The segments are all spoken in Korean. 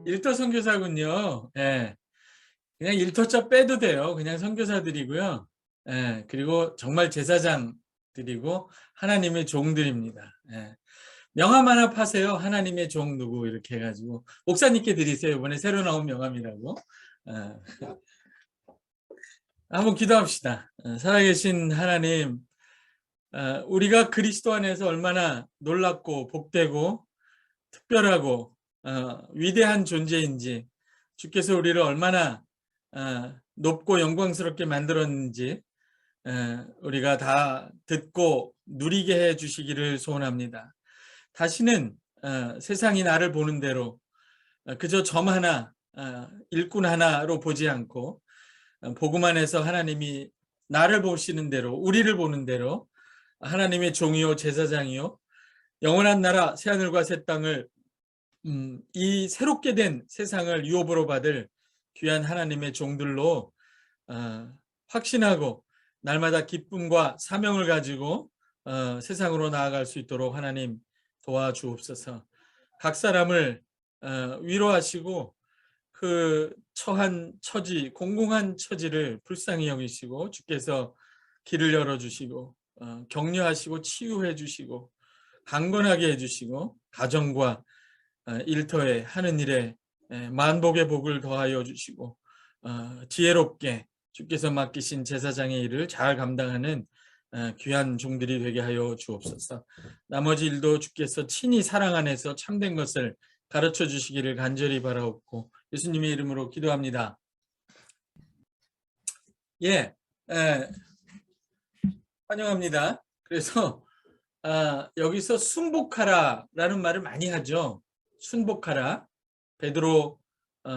일터 선교사군요. 예. 그냥 일터자 빼도 돼요. 그냥 선교사들이고요. 예. 그리고 정말 제사장들이고 하나님의 종들입니다. 예. 명함 하나 파세요. 하나님의 종 누구 이렇게 해가지고 목사님께 드리세요. 이번에 새로 나온 명함이라고. 한번 기도합시다. 살아계신 하나님, 우리가 그리스도 안에서 얼마나 놀랍고 복되고 특별하고 위대한 존재인지, 주께서 우리를 얼마나 높고 영광스럽게 만들었는지 우리가 다 듣고 누리게 해 주시기를 소원합니다. 다시는 세상이 나를 보는 대로 그저 점 하나, 일꾼 하나로 보지 않고 복음 안에서 하나님이 나를 보시는 대로, 우리를 보는 대로 하나님의 종이요 제사장이요 영원한 나라 새하늘과 새 땅을 이 새롭게 된 세상을 유업으로 받을 귀한 하나님의 종들로 확신하고 날마다 기쁨과 사명을 가지고 세상으로 나아갈 수 있도록 하나님 도와주옵소서. 각 사람을 위로하시고 그 처한 처지, 공공한 처지를 불쌍히 여기시고 주께서 길을 열어주시고 격려하시고 치유해 주시고 강건하게 해주시고 가정과 일터에 하는 일에 만복의 복을 더하여 주시고 지혜롭게 주께서 맡기신 제사장의 일을 잘 감당하는 귀한 종들이 되게 하여 주옵소서. 나머지 일도 주께서 친히 사랑 안에서 참된 것을 가르쳐 주시기를 간절히 바라옵고 예수님의 이름으로 기도합니다. 환영합니다. 그래서 여기서 순복하라라는 말을 많이 하죠. 순복하라. 베드로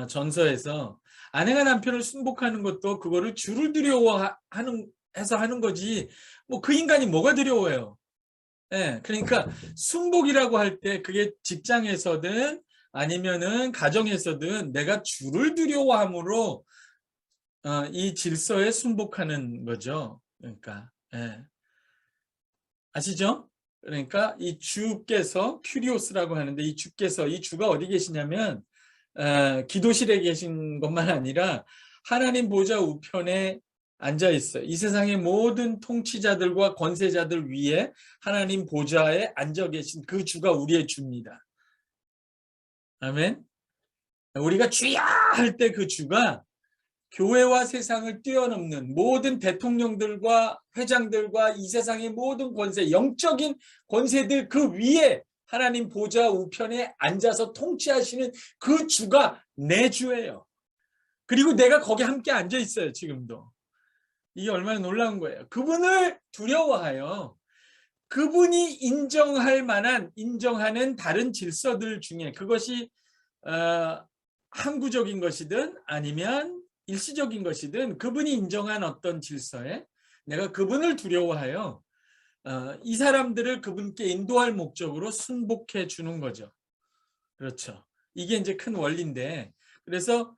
전서에서 아내가 남편을 순복하는 것도 그거를 주를 두려워하는 해서 하는 거지. 뭐 그 인간이 뭐가 두려워요? 그러니까 순복이라고 할 때 그게 직장에서든 아니면은 가정에서든 내가 주를 두려워함으로 이 질서에 순복하는 거죠. 그러니까 아시죠? 그러니까 이 주께서 큐리오스라고 하는데 이 주께서 이 주가 어디 계시냐면 기도실에 계신 것만 아니라 하나님 보좌 우편에 앉아 있어요. 이 세상의 모든 통치자들과 권세자들 위에 하나님 보좌에 앉아 계신 그 주가 우리의 주입니다. 아멘. 우리가 주야 할 때 그 주가 교회와 세상을 뛰어넘는 모든 대통령들과 회장들과 이 세상의 모든 권세, 영적인 권세들 그 위에 하나님 보좌 우편에 앉아서 통치하시는 그 주가 내 주예요. 그리고 내가 거기 함께 앉아 있어요. 지금도. 이게 얼마나 놀라운 거예요. 그분을 두려워하여 그분이 인정할 만한 인정하는 다른 질서들 중에 그것이 항구적인 것이든 아니면 일시적인 것이든 그분이 인정한 어떤 질서에 내가 그분을 두려워하여 이 사람들을 그분께 인도할 목적으로 순복해 주는 거죠. 그렇죠. 이게 이제 큰 원리인데 그래서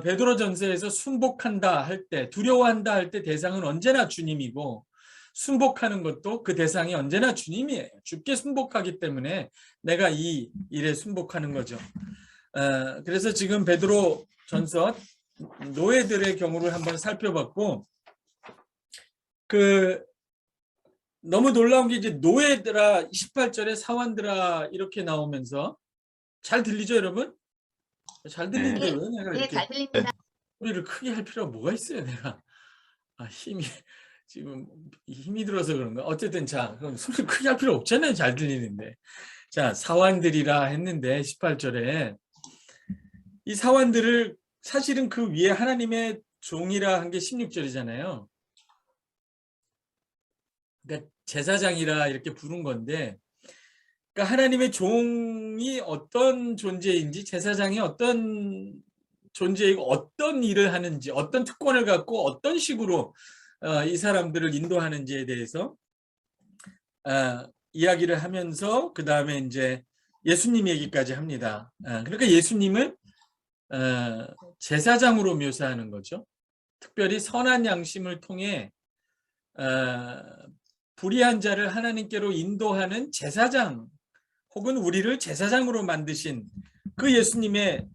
베드로전서에서 순복한다 할 때 두려워한다 할 때 대상은 언제나 주님이고 순복하는 것도 그 대상이 언제나 주님이에요. 주께 순복하기 때문에 내가 이 일에 순복하는 거죠. 그래서 지금 베드로전서 노예들의 경우를 한번 살펴봤고 너무 놀라운 게 이제 노예들아 28절에 사환들아 이렇게 나오면서 잘 들리죠 여러분? 잘 들리는데 왜 내가 이렇게 잘 들립니다. 소리를 크게 할 필요가 뭐가 있어요 내가 지금 힘이 들어서 그런가? 어쨌든 자 그럼 소리 크게 할 필요 없잖아요 잘 들리는데 자 사환들이라 했는데 18절에 이 사환들을 사실은 그 위에 하나님의 종이라 한 게 16절이잖아요. 그러니까 제사장이라 이렇게 부른 건데 그러니까 하나님의 종이 어떤 존재인지 제사장이 어떤 존재이고 어떤 일을 하는지 어떤 특권을 갖고 어떤 식으로 이 사람들을 인도하는지에 대해서 이야기를 하면서 그 다음에 이제 예수님 얘기까지 합니다. 그러니까 예수님을 제사장으로 묘사하는 거죠. 특별히 선한 양심을 통해 불의한 자를 하나님께로 인도하는 제사장 혹은 우리를 제사장으로 만드신 그 예수님의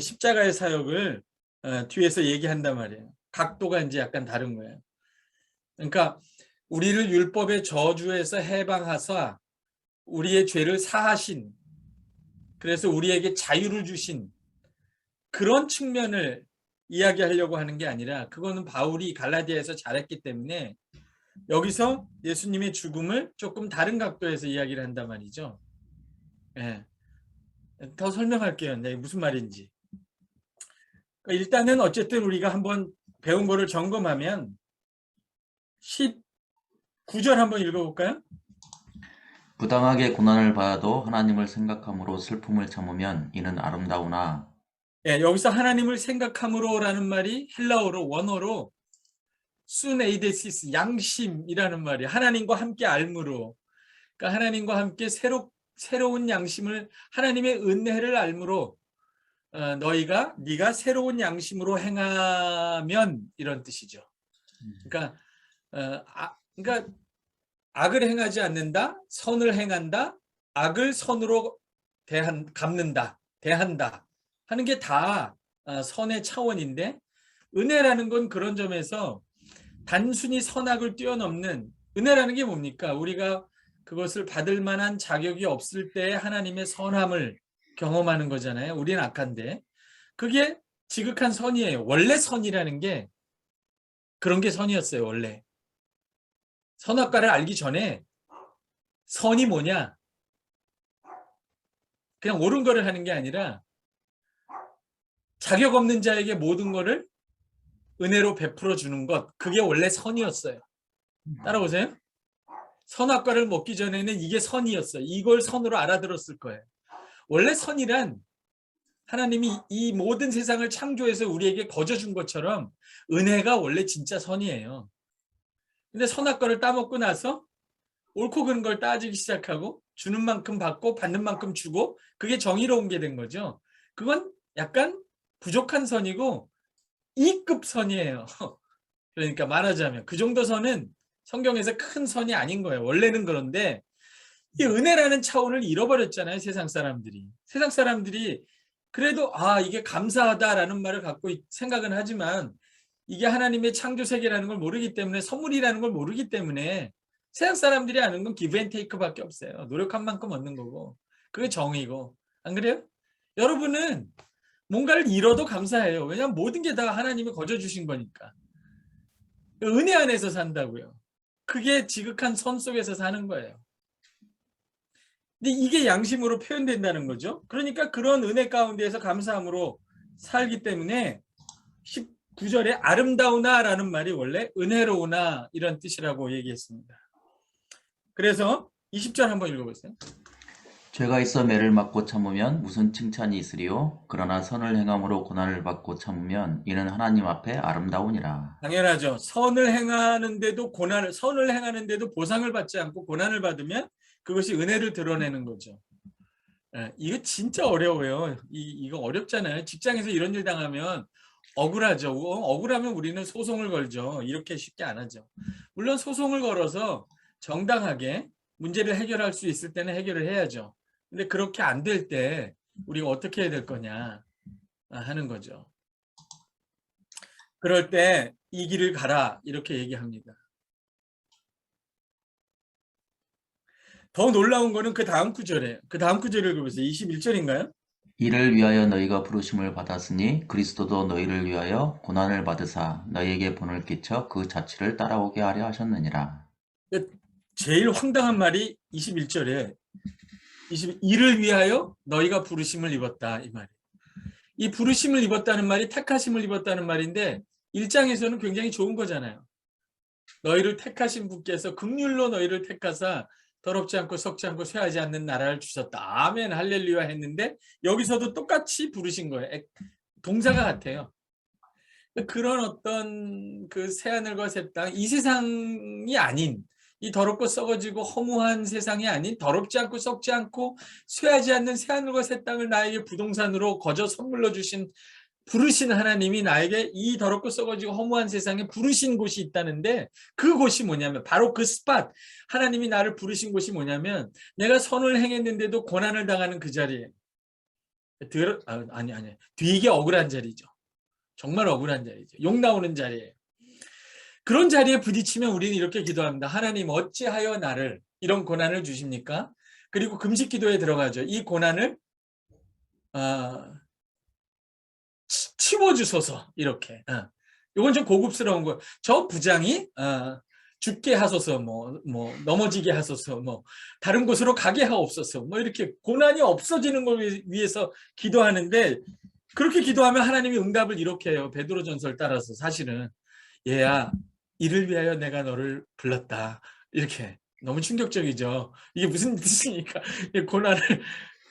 십자가의 사역을 뒤에서 얘기한단 말이에요. 각도가 이제 약간 다른 거예요. 그러니까 우리를 율법의 저주에서 해방하사 우리의 죄를 사하신, 그래서 우리에게 자유를 주신 그런 측면을 이야기하려고 하는 게 아니라, 그거는 바울이 갈라디아에서 잘했기 때문에 여기서 예수님의 죽음을 조금 다른 각도에서 이야기를 한단 말이죠. 예. 더 설명할게요. 네, 무슨 말인지. 일단은 어쨌든 우리가 한번 배운 거를 점검하면 19절 한번 읽어볼까요? 부당하게 고난을 받아도 하나님을 생각함으로 슬픔을 참으면 이는 아름다우나. 예, 여기서 하나님을 생각함으로라는 말이 헬라어로 원어로 순에이데시스, 양심이라는 말이 하나님과 함께 알므로, 그러니까 하나님과 함께 새로운 양심을, 하나님의 은혜를 알므로 네가 새로운 양심으로 행하면, 이런 뜻이죠. 그러니까 그러니까 악을 행하지 않는다, 선을 행한다, 악을 선으로 갚는다, 대한다 하는 게 다 선의 차원인데, 은혜라는 건 그런 점에서 단순히 선악을 뛰어넘는, 은혜라는 게 뭡니까? 우리가 그것을 받을 만한 자격이 없을 때 하나님의 선함을 경험하는 거잖아요. 우리는 악한데. 그게 지극한 선이에요. 원래 선이라는 게 그런 게 선이었어요. 원래. 선악과를 알기 전에 선이 뭐냐? 그냥 옳은 거를 하는 게 아니라 자격 없는 자에게 모든 거를 은혜로 베풀어 주는 것, 그게 원래 선이었어요. 따라오세요? 선악과를 먹기 전에는 이게 선이었어요. 이걸 선으로 알아들었을 거예요. 원래 선이란 하나님이 이 모든 세상을 창조해서 우리에게 거저 준 것처럼 은혜가 원래 진짜 선이에요. 근데 선악과를 따먹고 나서 옳고 그른 걸 따지기 시작하고, 주는 만큼 받고 받는 만큼 주고, 그게 정의로운 게 된 거죠. 그건 약간 부족한 선이고 E급 선이에요. 그러니까 말하자면 그 정도 선은 성경에서 큰 선이 아닌 거예요. 원래는. 그런데 이 은혜라는 차원을 잃어버렸잖아요. 세상 사람들이 그래도 이게 감사하다라는 말을 갖고 생각은 하지만, 이게 하나님의 창조 세계라는 걸 모르기 때문에, 선물이라는 걸 모르기 때문에 세상 사람들이 아는 건 기브 앤 테이크밖에 없어요. 노력한 만큼 얻는 거고, 그게 정의고. 안 그래요? 여러분은 뭔가를 잃어도 감사해요. 왜냐하면 모든 게 다 하나님이 거저 주신 거니까. 은혜 안에서 산다고요. 그게 지극한 선 속에서 사는 거예요. 근데 이게 양심으로 표현된다는 거죠. 그러니까 그런 은혜 가운데에서 감사함으로 살기 때문에 19절에 아름다우나라는 말이 원래 은혜로우나 이런 뜻이라고 얘기했습니다. 그래서 20절 한번 읽어보세요. 죄가 있어 매를 맞고 참으면 무슨 칭찬이 있으리요? 그러나 선을 행함으로 고난을 받고 참으면 이는 하나님 앞에 아름다우니라. 당연하죠. 선을 행하는데도 보상을 받지 않고 고난을 받으면 그것이 은혜를 드러내는 거죠. 이거 진짜 어려워요. 이거 어렵잖아요. 직장에서 이런 일 당하면 억울하죠. 억울하면 우리는 소송을 걸죠. 이렇게 쉽게 안 하죠. 물론 소송을 걸어서 정당하게 문제를 해결할 수 있을 때는 해결을 해야죠. 근데 그렇게 안 될 때 우리가 어떻게 해야 될 거냐 하는 거죠. 그럴 때 이 길을 가라 이렇게 얘기합니다. 더 놀라운 거는 그 다음 구절이에요. 그 다음 구절을 읽어보세요. 21절인가요? 이를 위하여 너희가 부르심을 받았으니 그리스도도 너희를 위하여 고난을 받으사 너희에게 본을 끼쳐 그 자취를 따라오게 하려 하셨느니라. 제일 황당한 말이 21절에 이를 위하여 너희가 부르심을 입었다 이 말이에요. 이 부르심을 입었다는 말이 택하심을 입었다는 말인데, 1장에서는 굉장히 좋은 거잖아요. 너희를 택하신 분께서 긍휼로 너희를 택하사 더럽지 않고 썩지 않고 쇠하지 않는 나라를 주셨다. 아멘 할렐루야 했는데 여기서도 똑같이 부르신 거예요. 동사가 같아요. 그런 어떤 그 새하늘과 새 땅, 이 세상이 아닌, 이 더럽고 썩어지고 허무한 세상이 아닌, 더럽지 않고 썩지 않고 쇠하지 않는 새하늘과 새 땅을 나에게 부동산으로 거저 선물로 주신, 부르신 하나님이 나에게 이 더럽고 썩어지고 허무한 세상에 부르신 곳이 있다는데, 그 곳이 뭐냐면 바로 그 스팟, 하나님이 나를 부르신 곳이 뭐냐면 내가 선을 행했는데도 고난을 당하는 그 자리에, 아니 되게 억울한 자리죠. 정말 억울한 자리죠. 욕 나오는 자리예요. 그런 자리에 부딪히면 우리는 이렇게 기도합니다. 하나님 어찌하여 나를 이런 고난을 주십니까? 그리고 금식 기도에 들어가죠. 이 고난을 치워주소서. 이렇게. 이건 좀 고급스러운 거예요. 저 부장이 죽게 하소서, 뭐 넘어지게 하소서, 뭐 다른 곳으로 가게 하옵소서, 뭐 이렇게 고난이 없어지는 걸 위해서 기도하는데, 그렇게 기도하면 하나님이 응답을 이렇게 해요. 베드로전설 따라서. 사실은 얘야, 이를 위하여 내가 너를 불렀다. 이렇게. 너무 충격적이죠. 이게 무슨 뜻입니까? 고난을,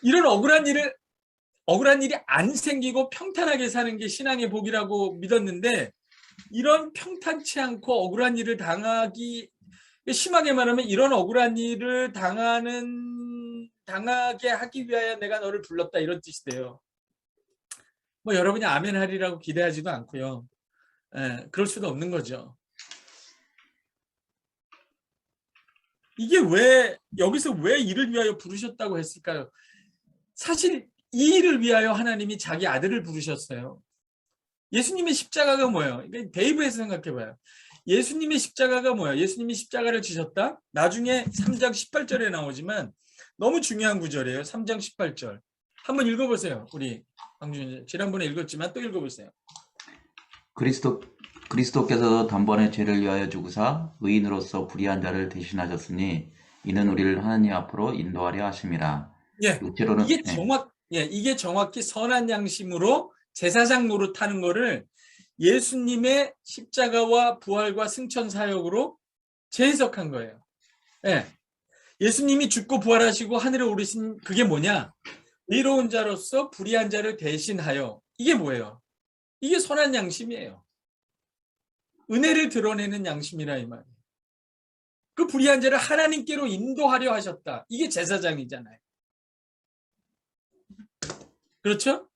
이런 억울한 일이 안 생기고 평탄하게 사는 게 신앙의 복이라고 믿었는데, 이런 평탄치 않고 억울한 일을 당하기, 심하게 말하면 이런 억울한 일을 당하게 하기 위하여 내가 너를 불렀다, 이런 뜻이 돼요. 뭐 여러분이 아멘 하리라고 기대하지도 않고요. 그럴 수도 없는 거죠. 이게 여기서 왜 이를 위하여 부르셨다고 했을까요? 사실 이 일을 위하여 하나님이 자기 아들을 부르셨어요. 예수님의 십자가가 뭐예요? 그러니까 대입해서 생각해봐요. 예수님의 십자가가 뭐예요? 예수님이 십자가를 지셨다? 나중에 3장 18절에 나오지만 너무 중요한 구절이에요. 3장 18절. 한번 읽어보세요. 우리 황준이 지난번에 읽었지만 또 읽어보세요. 그리스도께서 단번에 죄를 위하여 죽으사 의인으로서 불의한 자를 대신하셨으니 이는 우리를 하나님 앞으로 인도하려 하심이라. 예, 육체로는 이게 정확히 선한 양심으로 제사장 노릇하는 거를 예수님의 십자가와 부활과 승천 사역으로 재해석한 거예요. 예, 예수님이 죽고 부활하시고 하늘에 오르신 그게 뭐냐? 의로운 자로서 불의한 자를 대신하여. 이게 뭐예요? 이게 선한 양심이에요. 은혜를 드러내는 양심이라 이 말이에요. 그 불의한 자를 하나님께로 인도하려 하셨다. 이게 제사장이잖아요. 그렇죠?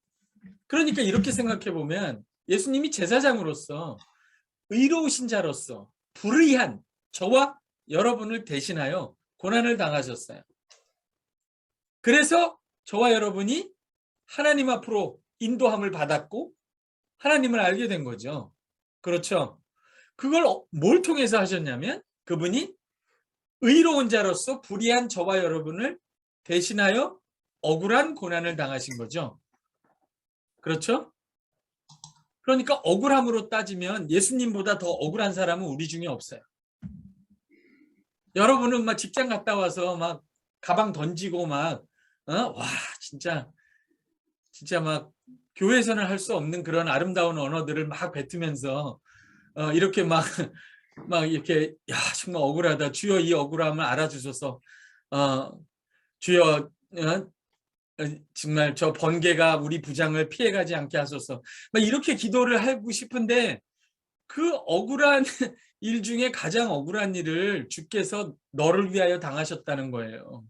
그러니까 이렇게 생각해 보면 예수님이 제사장으로서 의로우신 자로서 불의한 저와 여러분을 대신하여 고난을 당하셨어요. 그래서 저와 여러분이 하나님 앞으로 인도함을 받았고 하나님을 알게 된 거죠. 그렇죠? 그걸 뭘 통해서 하셨냐면 그분이 의로운 자로서 불의한 저와 여러분을 대신하여 억울한 고난을 당하신 거죠. 그렇죠? 그러니까 억울함으로 따지면 예수님보다 더 억울한 사람은 우리 중에 없어요. 여러분은 막 직장 갔다 와서 막 가방 던지고 와 진짜 막 교회에서는 할 수 없는 그런 아름다운 언어들을 막 뱉으면서 이렇게 막 이렇게 정말 억울하다. 주여 이 억울함을 알아주소서. 주여 정말 저 번개가 우리 부장을 피해가지 않게 하소서. 막 이렇게 기도를 하고 싶은데 그 억울한 일 중에 가장 억울한 일을 주께서 너를 위하여 당하셨다는 거예요.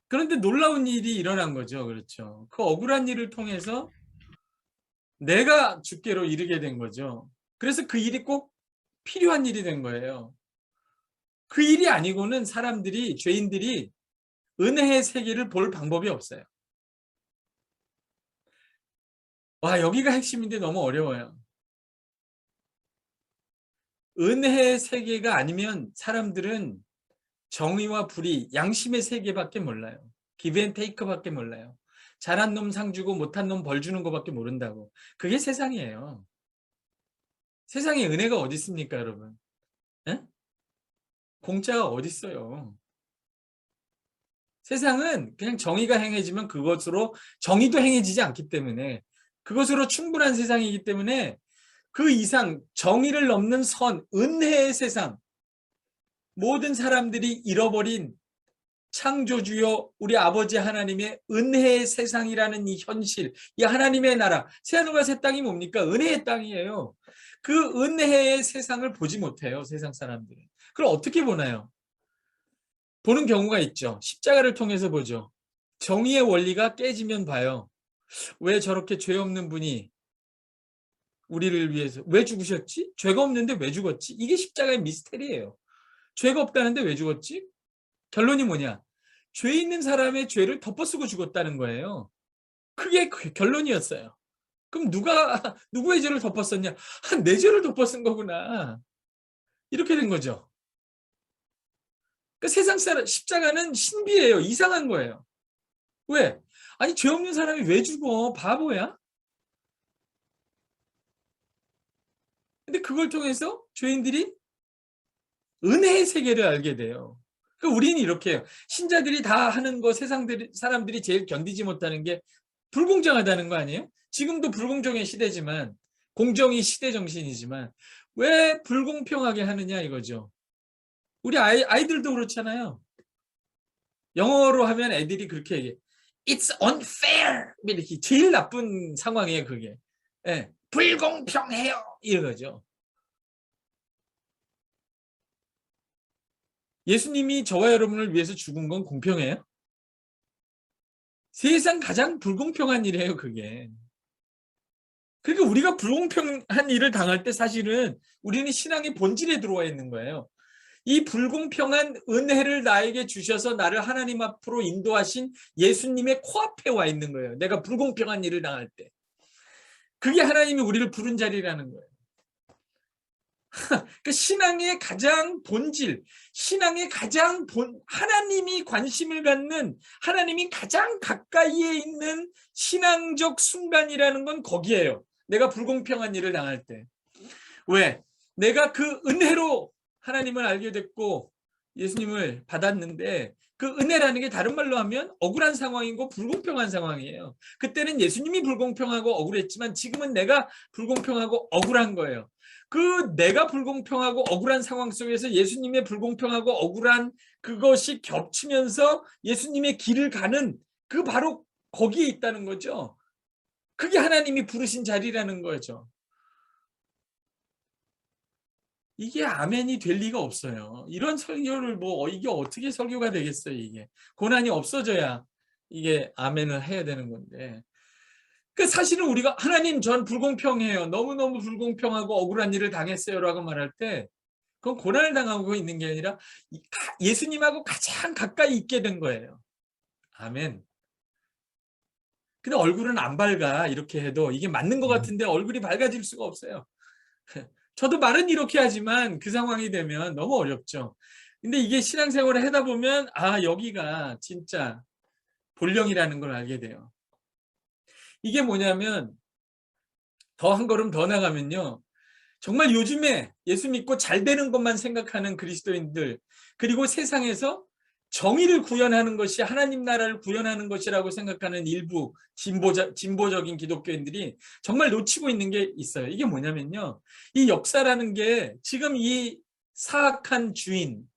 그런데 놀라운 일이 일어난 거죠. 그렇죠. 그 억울한 일을 통해서 내가 주께로 이르게 된 거죠. 그래서 그 일이 꼭 필요한 일이 된 거예요. 그 일이 아니고는 죄인들이 은혜의 세계를 볼 방법이 없어요. 여기가 핵심인데 너무 어려워요. 은혜의 세계가 아니면 사람들은 정의와 불의, 양심의 세계밖에 몰라요. 기브 앤 테이크밖에 몰라요. 잘한 놈 상 주고 못한 놈 벌 주는 것밖에 모른다고. 그게 세상이에요. 세상에 은혜가 어디 있습니까, 여러분? 에? 공짜가 어디 있어요? 세상은 그냥 정의가 행해지면 그것으로 정의도 행해지지 않기 때문에 그것으로 충분한 세상이기 때문에 그 이상 정의를 넘는 선, 은혜의 세상, 모든 사람들이 잃어버린 창조주여 우리 아버지 하나님의 은혜의 세상이라는 이 현실, 이 하나님의 나라, 새하늘과 새 땅이 뭡니까? 은혜의 땅이에요. 그 은혜의 세상을 보지 못해요, 세상 사람들은. 그걸 어떻게 보나요? 보는 경우가 있죠. 십자가를 통해서 보죠. 정의의 원리가 깨지면 봐요. 왜 저렇게 죄 없는 분이 우리를 위해서 왜 죽으셨지? 죄가 없는데 왜 죽었지? 이게 십자가의 미스테리예요. 죄가 없다는데 왜 죽었지? 결론이 뭐냐? 죄 있는 사람의 죄를 덮어쓰고 죽었다는 거예요. 그게 결론이었어요. 그럼 누구의 죄를 덮었었냐? 내 죄를 덮어쓴 거구나. 이렇게 된 거죠. 그러니까 세상 사람 십자가는 신비예요. 이상한 거예요. 왜? 아니 죄 없는 사람이 왜 죽어? 바보야? 근데 그걸 통해서 죄인들이 은혜의 세계를 알게 돼요. 그러니까 우리는 이렇게 해요. 신자들이 다 하는 거 사람들이 제일 견디지 못하는 게 불공정하다는 거 아니에요? 지금도 불공정의 시대지만 공정이 시대 정신이지만 왜 불공평하게 하느냐 이거죠. 우리 아이들도 그렇잖아요. 영어로 하면 애들이 그렇게 얘기해. It's unfair. 이렇게 제일 나쁜 상황이에요, 그게. 예, 불공평해요. 이거죠. 예수님이 저와 여러분을 위해서 죽은 건 공평해요? 세상 가장 불공평한 일이에요, 그게. 그러니까 우리가 불공평한 일을 당할 때 사실은 우리는 신앙의 본질에 들어와 있는 거예요. 이 불공평한 은혜를 나에게 주셔서 나를 하나님 앞으로 인도하신 예수님의 코앞에 와 있는 거예요. 내가 불공평한 일을 당할 때. 그게 하나님이 우리를 부른 자리라는 거예요. 그 신앙의 가장 본질, 신앙의 가장 하나님이 관심을 갖는, 하나님이 가장 가까이에 있는 신앙적 순간이라는 건 거기에요. 내가 불공평한 일을 당할 때. 왜? 내가 그 은혜로 하나님을 알게 됐고 예수님을 받았는데 그 은혜라는 게 다른 말로 하면 억울한 상황이고 불공평한 상황이에요. 그때는 예수님이 불공평하고 억울했지만 지금은 내가 불공평하고 억울한 거예요. 그 내가 불공평하고 억울한 상황 속에서 예수님의 불공평하고 억울한 그것이 겹치면서 예수님의 길을 가는 그 바로 거기에 있다는 거죠. 그게 하나님이 부르신 자리라는 거죠. 이게 아멘이 될 리가 없어요. 이런 설교를 이게 어떻게 설교가 되겠어요, 이게. 고난이 없어져야 이게 아멘을 해야 되는 건데. 그 사실은 우리가 하나님 전 불공평해요. 너무너무 불공평하고 억울한 일을 당했어요라고 말할 때 그건 고난을 당하고 있는 게 아니라 예수님하고 가장 가까이 있게 된 거예요. 아멘. 근데 얼굴은 안 밝아 이렇게 해도 이게 맞는 것 같은데 얼굴이 밝아질 수가 없어요. 저도 말은 이렇게 하지만 그 상황이 되면 너무 어렵죠. 근데 이게 신앙생활을 하다 보면 여기가 진짜 본령이라는 걸 알게 돼요. 이게 뭐냐면 더 한 걸음 더 나가면요. 정말 요즘에 예수 믿고 잘 되는 것만 생각하는 그리스도인들 그리고 세상에서 정의를 구현하는 것이 하나님 나라를 구현하는 것이라고 생각하는 일부 진보적인 기독교인들이 정말 놓치고 있는 게 있어요. 이게 뭐냐면요. 이 역사라는 게 지금 이 사악한 주인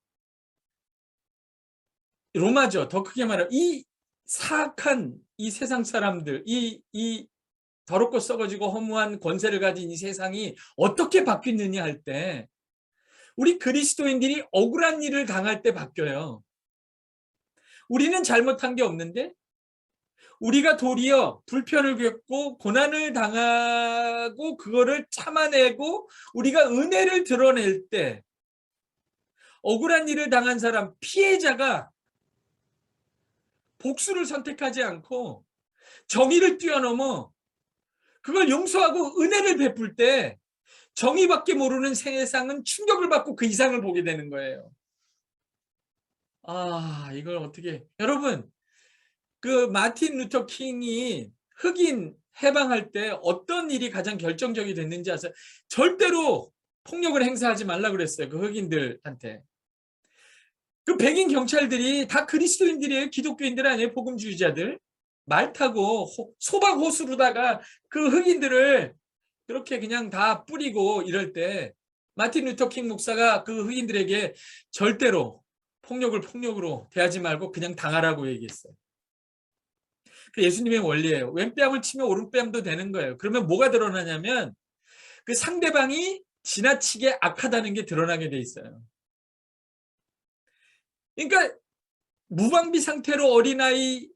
로마죠. 더 크게 말하면 이 사악한 이 세상 사람들 이 더럽고 썩어지고 허무한 권세를 가진 이 세상이 어떻게 바뀌느냐 할 때 우리 그리스도인들이 억울한 일을 당할 때 바뀌어요. 우리는 잘못한 게 없는데 우리가 도리어 불편을 겪고 고난을 당하고 그거를 참아내고 우리가 은혜를 드러낼 때 억울한 일을 당한 사람 피해자가 복수를 선택하지 않고 정의를 뛰어넘어 그걸 용서하고 은혜를 베풀 때 정의밖에 모르는 세상은 충격을 받고 그 이상을 보게 되는 거예요. 이걸 어떻게 여러분 그 마틴 루터 킹이 흑인 해방할 때 어떤 일이 가장 결정적이 됐는지 아세요? 절대로 폭력을 행사하지 말라 그랬어요. 그 흑인들한테. 그 백인 경찰들이 다 그리스도인들이에요. 기독교인들 아니에요. 복음주의자들. 말 타고 소박 호수로다가 그 흑인들을 그렇게 그냥 다 뿌리고 이럴 때 마틴 루터 킹 목사가 그 흑인들에게 절대로 폭력으로 대하지 말고 그냥 당하라고 얘기했어요. 그 예수님의 원리예요. 왼뺨을 치면 오른뺨도 되는 거예요. 그러면 뭐가 드러나냐면 그 상대방이 지나치게 악하다는 게 드러나게 돼 있어요. 그러니까 무방비 상태로 어린아이,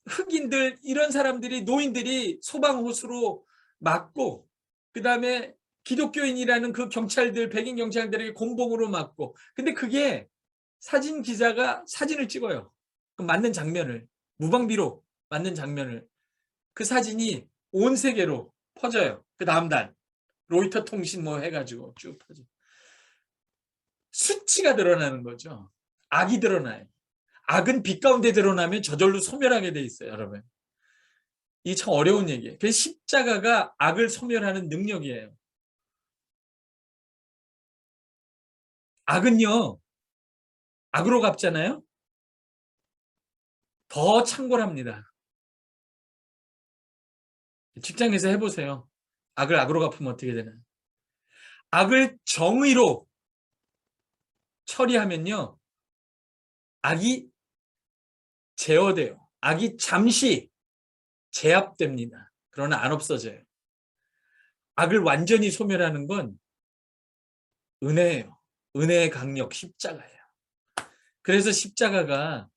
흑인들 이런 사람들이 노인들이 소방호수로 맞고 그다음에 기독교인이라는 그 경찰들 백인 경찰들에게 곤봉으로 맞고 근데 그게 사진 기자가 사진을 찍어요. 맞는 장면을, 무방비로 맞는 장면을, 그 사진이 온 세계로 퍼져요. 그 다음 날 로이터 통신 뭐 해가지고 쭉 퍼져. 수치가 드러나는 거죠. 악이 드러나요. 악은 빛 가운데 드러나면 저절로 소멸하게 돼 있어요, 여러분. 이 참 어려운 얘기예요. 그 십자가가 악을 소멸하는 능력이에요. 악은요, 악으로 갚잖아요. 더 창궐합니다. 직장에서 해보세요. 악을 악으로 갚으면 어떻게 되나? 악을 정의로 처리하면요, 악이 제어돼요. 악이 잠시 제압됩니다. 그러나 안 없어져요. 악을 완전히 소멸하는 건 은혜예요. 은혜의 강력, 십자가예요. 그래서 십자가가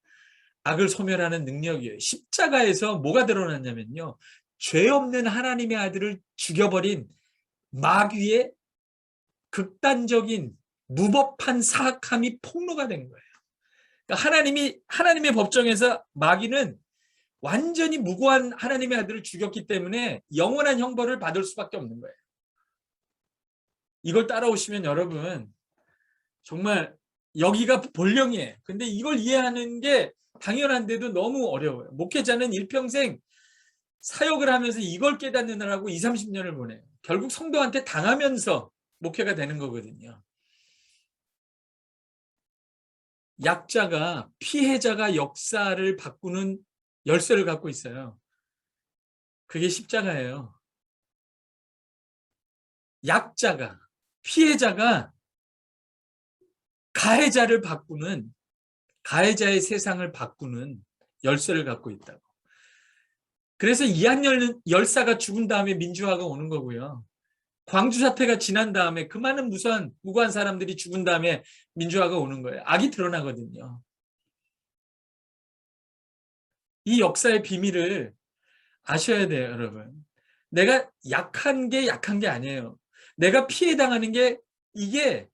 악을 소멸하는 능력이에요. 십자가에서 뭐가 드러났냐면요, 죄 없는 하나님의 아들을 죽여버린 마귀의 극단적인 무법한 사악함이 폭로가 된 거예요. 그러니까 하나님의 법정에서 마귀는 완전히 무고한 하나님의 아들을 죽였기 때문에 영원한 형벌을 받을 수밖에 없는 거예요. 이걸 따라오시면 여러분 정말 여기가 본령이에요. 근데 이걸 이해하는 게 당연한데도 너무 어려워요. 목회자는 일평생 사역을 하면서 이걸 깨닫느라고 20, 30년을 보내요. 결국 성도한테 당하면서 목회가 되는 거거든요. 약자가, 피해자가 역사를 바꾸는 열쇠를 갖고 있어요. 그게 십자가예요. 약자가, 피해자가 가해자를 바꾸는, 가해자의 세상을 바꾸는 열쇠를 갖고 있다고. 그래서 이한 열사가 죽은 다음에 민주화가 오는 거고요. 광주 사태가 지난 다음에 그 많은 무고한 사람들이 죽은 다음에 민주화가 오는 거예요. 악이 드러나거든요. 이 역사의 비밀을 아셔야 돼요, 여러분. 내가 약한 게 아니에요. 내가 피해당하는 게 이게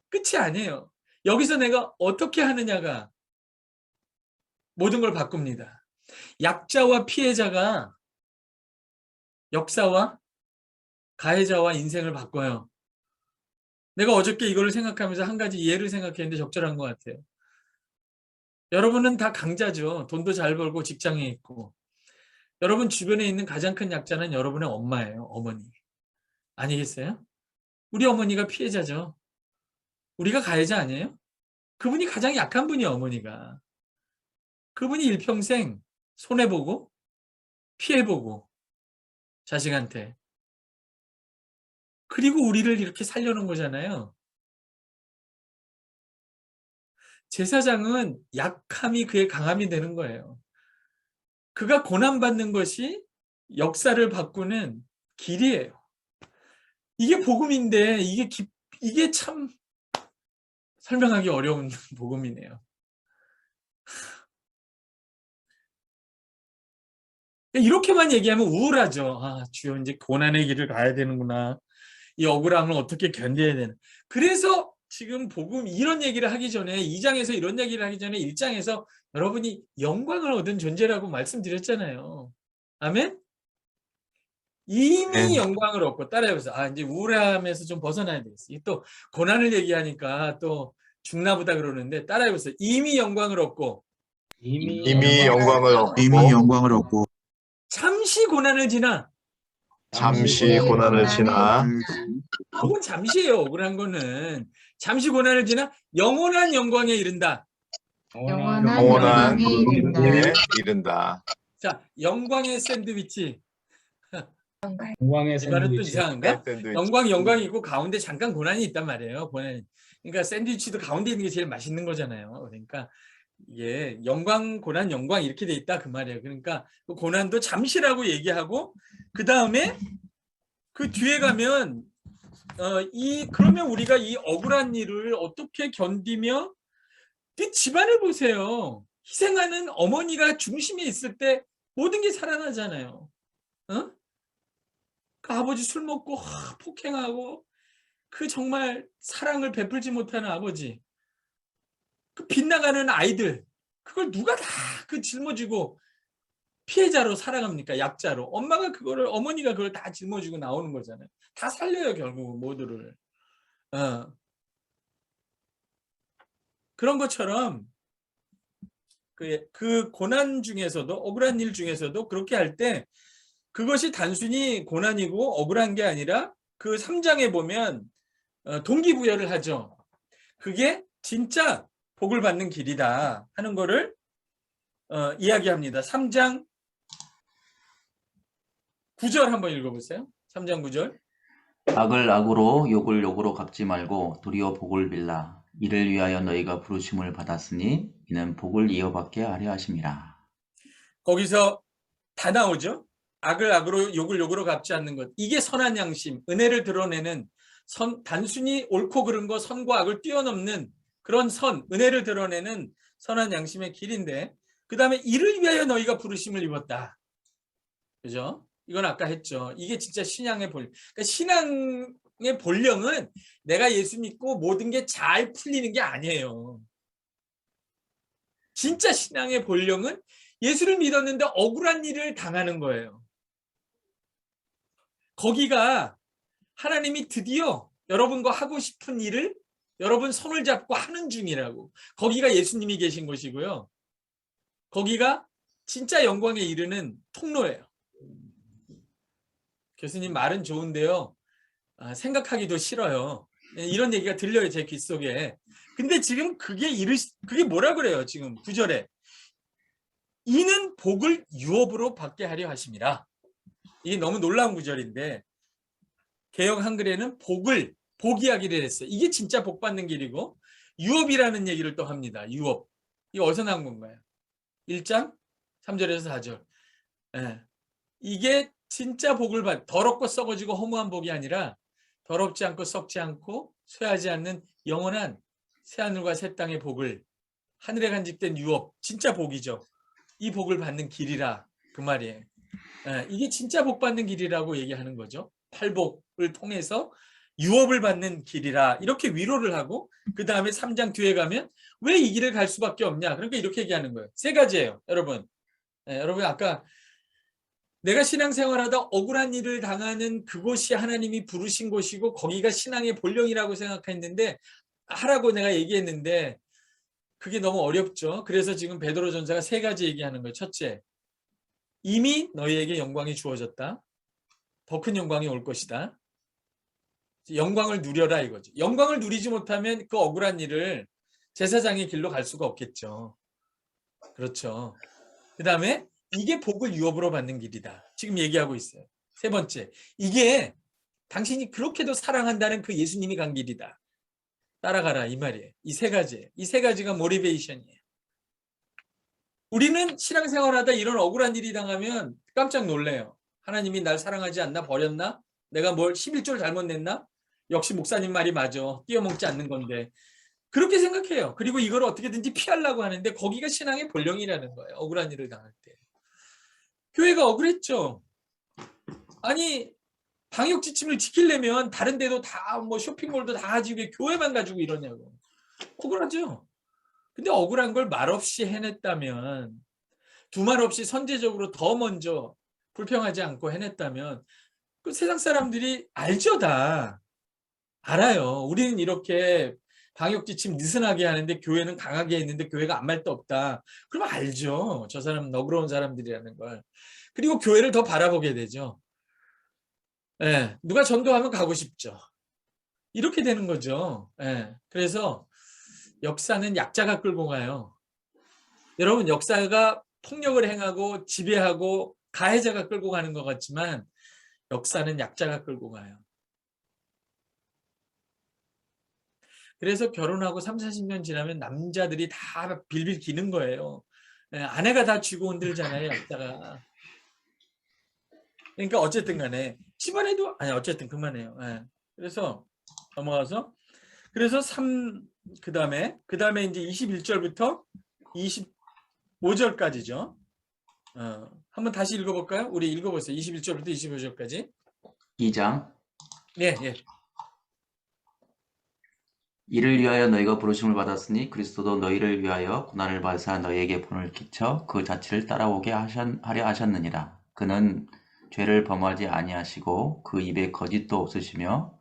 끝이 아니에요. 여기서 내가 어떻게 하느냐가 모든 걸 바꿉니다. 약자와 피해자가 역사와 가해자와 인생을 바꿔요. 내가 어저께 이걸 생각하면서 한 가지 예를 생각했는데 적절한 것 같아요. 여러분은 다 강자죠. 돈도 잘 벌고 직장에 있고. 여러분 주변에 있는 가장 큰 약자는 여러분의 엄마예요. 어머니. 아니겠어요? 우리 어머니가 피해자죠. 우리가 가해자 아니에요? 그분이 가장 약한 분이에요, 어머니가. 그분이 일평생 손해보고 피해보고 자식한테. 그리고 우리를 이렇게 살려놓은 거잖아요. 제사장은 약함이 그의 강함이 되는 거예요. 그가 고난받는 것이 역사를 바꾸는 길이에요. 이게 복음인데 이게 참 설명하기 어려운 복음이네요. 이렇게만 얘기하면 우울하죠. 아, 주여 이제 고난의 길을 가야 되는구나. 이 억울함을 어떻게 견뎌야 되나. 그래서 지금 복음 이런 얘기를 하기 전에 2장에서 이런 얘기를 하기 전에 1장에서 여러분이 영광을 얻은 존재라고 말씀드렸잖아요. 아멘? 이미 영광을 얻고 따라해보세요. 아, 이제 우울함에서 좀 벗어나야 되겠어. 또 고난을 얘기하니까 또 죽나보다 그러는데 따라해보세요. 이미 영광을 얻고 이미 영광을 얻고 이미 영광을 얻고 잠시 고난을 지나. 잠시 고난을 지나 그건 잠시예요. 억울한 거는. 잠시 고난을 지나 영원한 영광에 이른다. 영원한 영광에 이른다. 자, 영광의 샌드위치. 영광의 이 말은 또 샌드위치. 이상한가? 샌드위치. 영광이고 가운데 잠깐 고난이 있단 말이에요. 그러니까 샌드위치도 가운데 있는 게 제일 맛있는 거잖아요. 그러니까 이게 영광, 고난, 영광 이렇게 돼 있다 그 말이에요. 그러니까 그 고난도 잠시라고 얘기하고 그 다음에 그 뒤에 가면 그러면 우리가 이 억울한 일을 어떻게 견디며 그 집안을 보세요. 희생하는 어머니가 중심에 있을 때 모든 게 살아나잖아요. 어? 그 아버지 술 먹고 폭행하고 그 정말 사랑을 베풀지 못하는 아버지, 그 빗나가는 아이들, 그걸 누가 다 그 짊어지고 피해자로 살아갑니까? 약자로. 어머니가 그걸 다 짊어지고 나오는 거잖아요. 다 살려요, 결국 모두를. 그런 것처럼 그 고난 중에서도, 억울한 일 중에서도 그렇게 할 때 그것이 단순히 고난이고 억울한 게 아니라 그 3장에 보면 동기부여를 하죠. 그게 진짜 복을 받는 길이다 하는 거를 이야기합니다. 3장 9절 한번 읽어보세요. 3장 9절. 악을 악으로 욕을 욕으로 갚지 말고 도리어 복을 빌라. 이를 위하여 너희가 부르심을 받았으니 이는 복을 이어받게 하려 하심이라. 거기서 다 나오죠. 악을 악으로 욕을 욕으로 갚지 않는 것. 이게 선한 양심, 은혜를 드러내는 단순히 옳고 그른 거 선과 악을 뛰어넘는 그런 은혜를 드러내는 선한 양심의 길인데, 그 다음에 이를 위하여 너희가 부르심을 입었다. 그죠? 이건 아까 했죠. 이게 진짜 신앙의 본령. 그러니까 신앙의 본령은 내가 예수 믿고 모든 게 잘 풀리는 게 아니에요. 진짜 신앙의 본령은 예수를 믿었는데 억울한 일을 당하는 거예요. 거기가 하나님이 드디어 여러분과 하고 싶은 일을 여러분 손을 잡고 하는 중이라고. 거기가 예수님이 계신 곳이고요. 거기가 진짜 영광에 이르는 통로예요. 교수님 말은 좋은데요. 생각하기도 싫어요. 이런 얘기가 들려요, 제 귓속에. 근데 지금 그게 뭐라 그래요, 지금 9절에. 이는 복을 유업으로 받게 하려 하심이라. 이게 너무 놀라운 구절인데 개역 한글에는 복이야기를 했어요. 이게 진짜 복 받는 길이고 유업이라는 얘기를 또 합니다. 유업. 이게 어디서 나온 건가요? 1장 3절에서 4절. 이게 진짜 복을 더럽고 썩어지고 허무한 복이 아니라 더럽지 않고 썩지 않고 쇠하지 않는 영원한 새하늘과 새 땅의 복을, 하늘에 간직된 유업, 진짜 복이죠. 이 복을 받는 길이라 그 말이에요. 이게 진짜 복 받는 길이라고 얘기하는 거죠. 팔복을 통해서 유업을 받는 길이라 이렇게 위로를 하고, 그 다음에 3장 뒤에 가면 왜 이 길을 갈 수밖에 없냐, 그러니까 이렇게 얘기하는 거예요. 세 가지예요, 여러분. 여러분 아까 내가 신앙생활하다 억울한 일을 당하는 그곳이 하나님이 부르신 곳이고 거기가 신앙의 본령이라고 생각했는데 하라고 내가 얘기했는데 그게 너무 어렵죠. 그래서 지금 베드로 전서가 세 가지 얘기하는 거예요. 첫째, 이미 너희에게 영광이 주어졌다. 더 큰 영광이 올 것이다. 영광을 누려라 이거죠. 영광을 누리지 못하면 그 억울한 일을 제사장의 길로 갈 수가 없겠죠. 그렇죠. 그 다음에 이게 복을 유업으로 받는 길이다. 지금 얘기하고 있어요. 세 번째, 이게 당신이 그렇게도 사랑한다는 그 예수님이 간 길이다. 따라가라 이 말이에요. 이 세 가지가 모티베이션이에요. 우리는 신앙생활하다 이런 억울한 일이 당하면 깜짝 놀래요. 하나님이 날 사랑하지 않나? 버렸나? 내가 11조를 잘못 냈나? 역시 목사님 말이 맞아. 띄어먹지 않는 건데. 그렇게 생각해요. 그리고 이걸 어떻게든지 피하려고 하는데 거기가 신앙의 본령이라는 거예요. 억울한 일을 당할 때. 교회가 억울했죠. 아니 방역 지침을 지키려면 다른 데도 다 쇼핑몰도 다 가지고 왜 교회만 가지고 이러냐고. 억울하죠. 근데 억울한 걸 말없이 해냈다면, 두말 없이 선제적으로 더 먼저 불평하지 않고 해냈다면 그 세상 사람들이 알죠. 다 알아요. 우리는 이렇게 방역 지침 느슨하게 하는데 교회는 강하게 했는데 교회가 아무 말도 없다. 그러면 알죠. 저 사람은 너그러운 사람들이라는 걸. 그리고 교회를 더 바라보게 되죠. 누가 전도하면 가고 싶죠. 이렇게 되는 거죠. 그래서 역사는 약자가 끌고 가요. 여러분 역사가 폭력을 행하고 지배하고 가해자가 끌고 가는 것 같지만 역사는 약자가 끌고 가요. 그래서 결혼하고 30-40년 지나면 남자들이 다 빌빌 기는 거예요. 아내가 다 쥐고 흔들잖아요, 약자가. 그러니까 어쨌든 간에 집안에도 어쨌든 그만해요. 그래서 넘어가서 그래서 그다음에 이제 21절부터 25절까지죠. 한번 다시 읽어볼까요? 우리 읽어보세요. 21절부터 25절까지. 2장. 예. 이를 위하여 너희가 부르심을 받았으니 그리스도도 너희를 위하여 고난을 받으사 너희에게 본을 끼쳐 그 자취를 따라오게 하려 하셨느니라. 그는 죄를 범하지 아니하시고 그 입에 거짓도 없으시며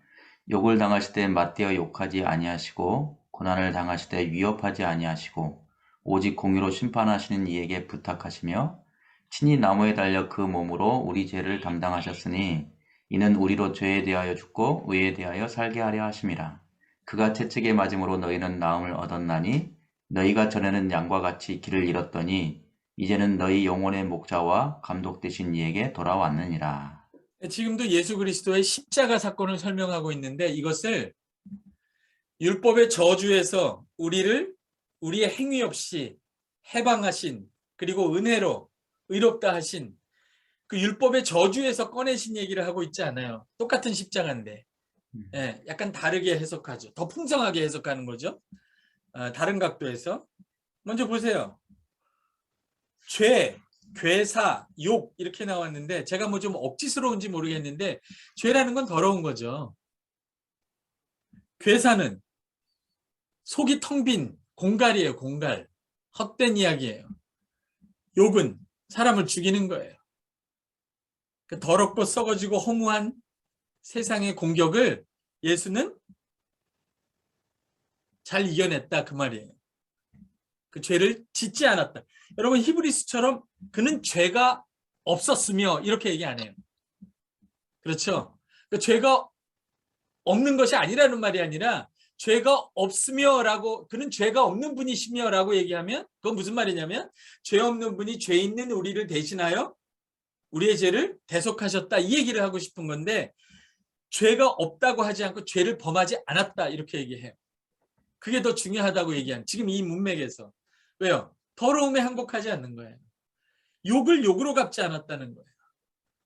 욕을 당하실 때 맞대어 욕하지 아니하시고 고난을 당하실 때 위협하지 아니하시고 오직 공의로 심판하시는 이에게 부탁하시며 친히 나무에 달려 그 몸으로 우리 죄를 담당하셨으니 이는 우리로 죄에 대하여 죽고 의에 대하여 살게 하려 하심이라. 그가 채찍에 맞음으로 너희는 나음을 얻었나니 너희가 전에는 양과 같이 길을 잃었더니 이제는 너희 영혼의 목자와 감독 되신 이에게 돌아왔느니라. 지금도 예수 그리스도의 십자가 사건을 설명하고 있는데 이것을 율법의 저주에서 우리를 우리의 행위 없이 해방하신 그리고 은혜로 의롭다 하신 그 율법의 저주에서 꺼내신 얘기를 하고 있지 않아요. 똑같은 십자가인데 예, 약간 다르게 해석하죠. 더 풍성하게 해석하는 거죠. 다른 각도에서. 먼저 보세요. 죄, 괴사, 욕 이렇게 나왔는데 제가 뭐 좀 억지스러운지 모르겠는데 죄라는 건 더러운 거죠. 괴사는 속이 텅 빈 공갈이에요. 공갈. 헛된 이야기예요. 욕은 사람을 죽이는 거예요. 그 더럽고 썩어지고 허무한 세상의 공격을 예수는 잘 이겨냈다 그 말이에요. 그 죄를 짓지 않았다. 여러분 히브리서처럼 그는 죄가 없었으며 이렇게 얘기 안 해요. 그렇죠? 그 죄가 없는 것이 아니라는 말이 아니라 죄가 없으며라고 그는 죄가 없는 분이시며라고 얘기하면 그건 무슨 말이냐면 죄 없는 분이 죄 있는 우리를 대신하여 우리의 죄를 대속하셨다 이 얘기를 하고 싶은 건데 죄가 없다고 하지 않고 죄를 범하지 않았다 이렇게 얘기해요. 그게 더 중요하다고 얘기한 지금 이 문맥에서. 왜요? 더러움에 항복하지 않는 거예요. 욕을 욕으로 갚지 않았다는 거예요.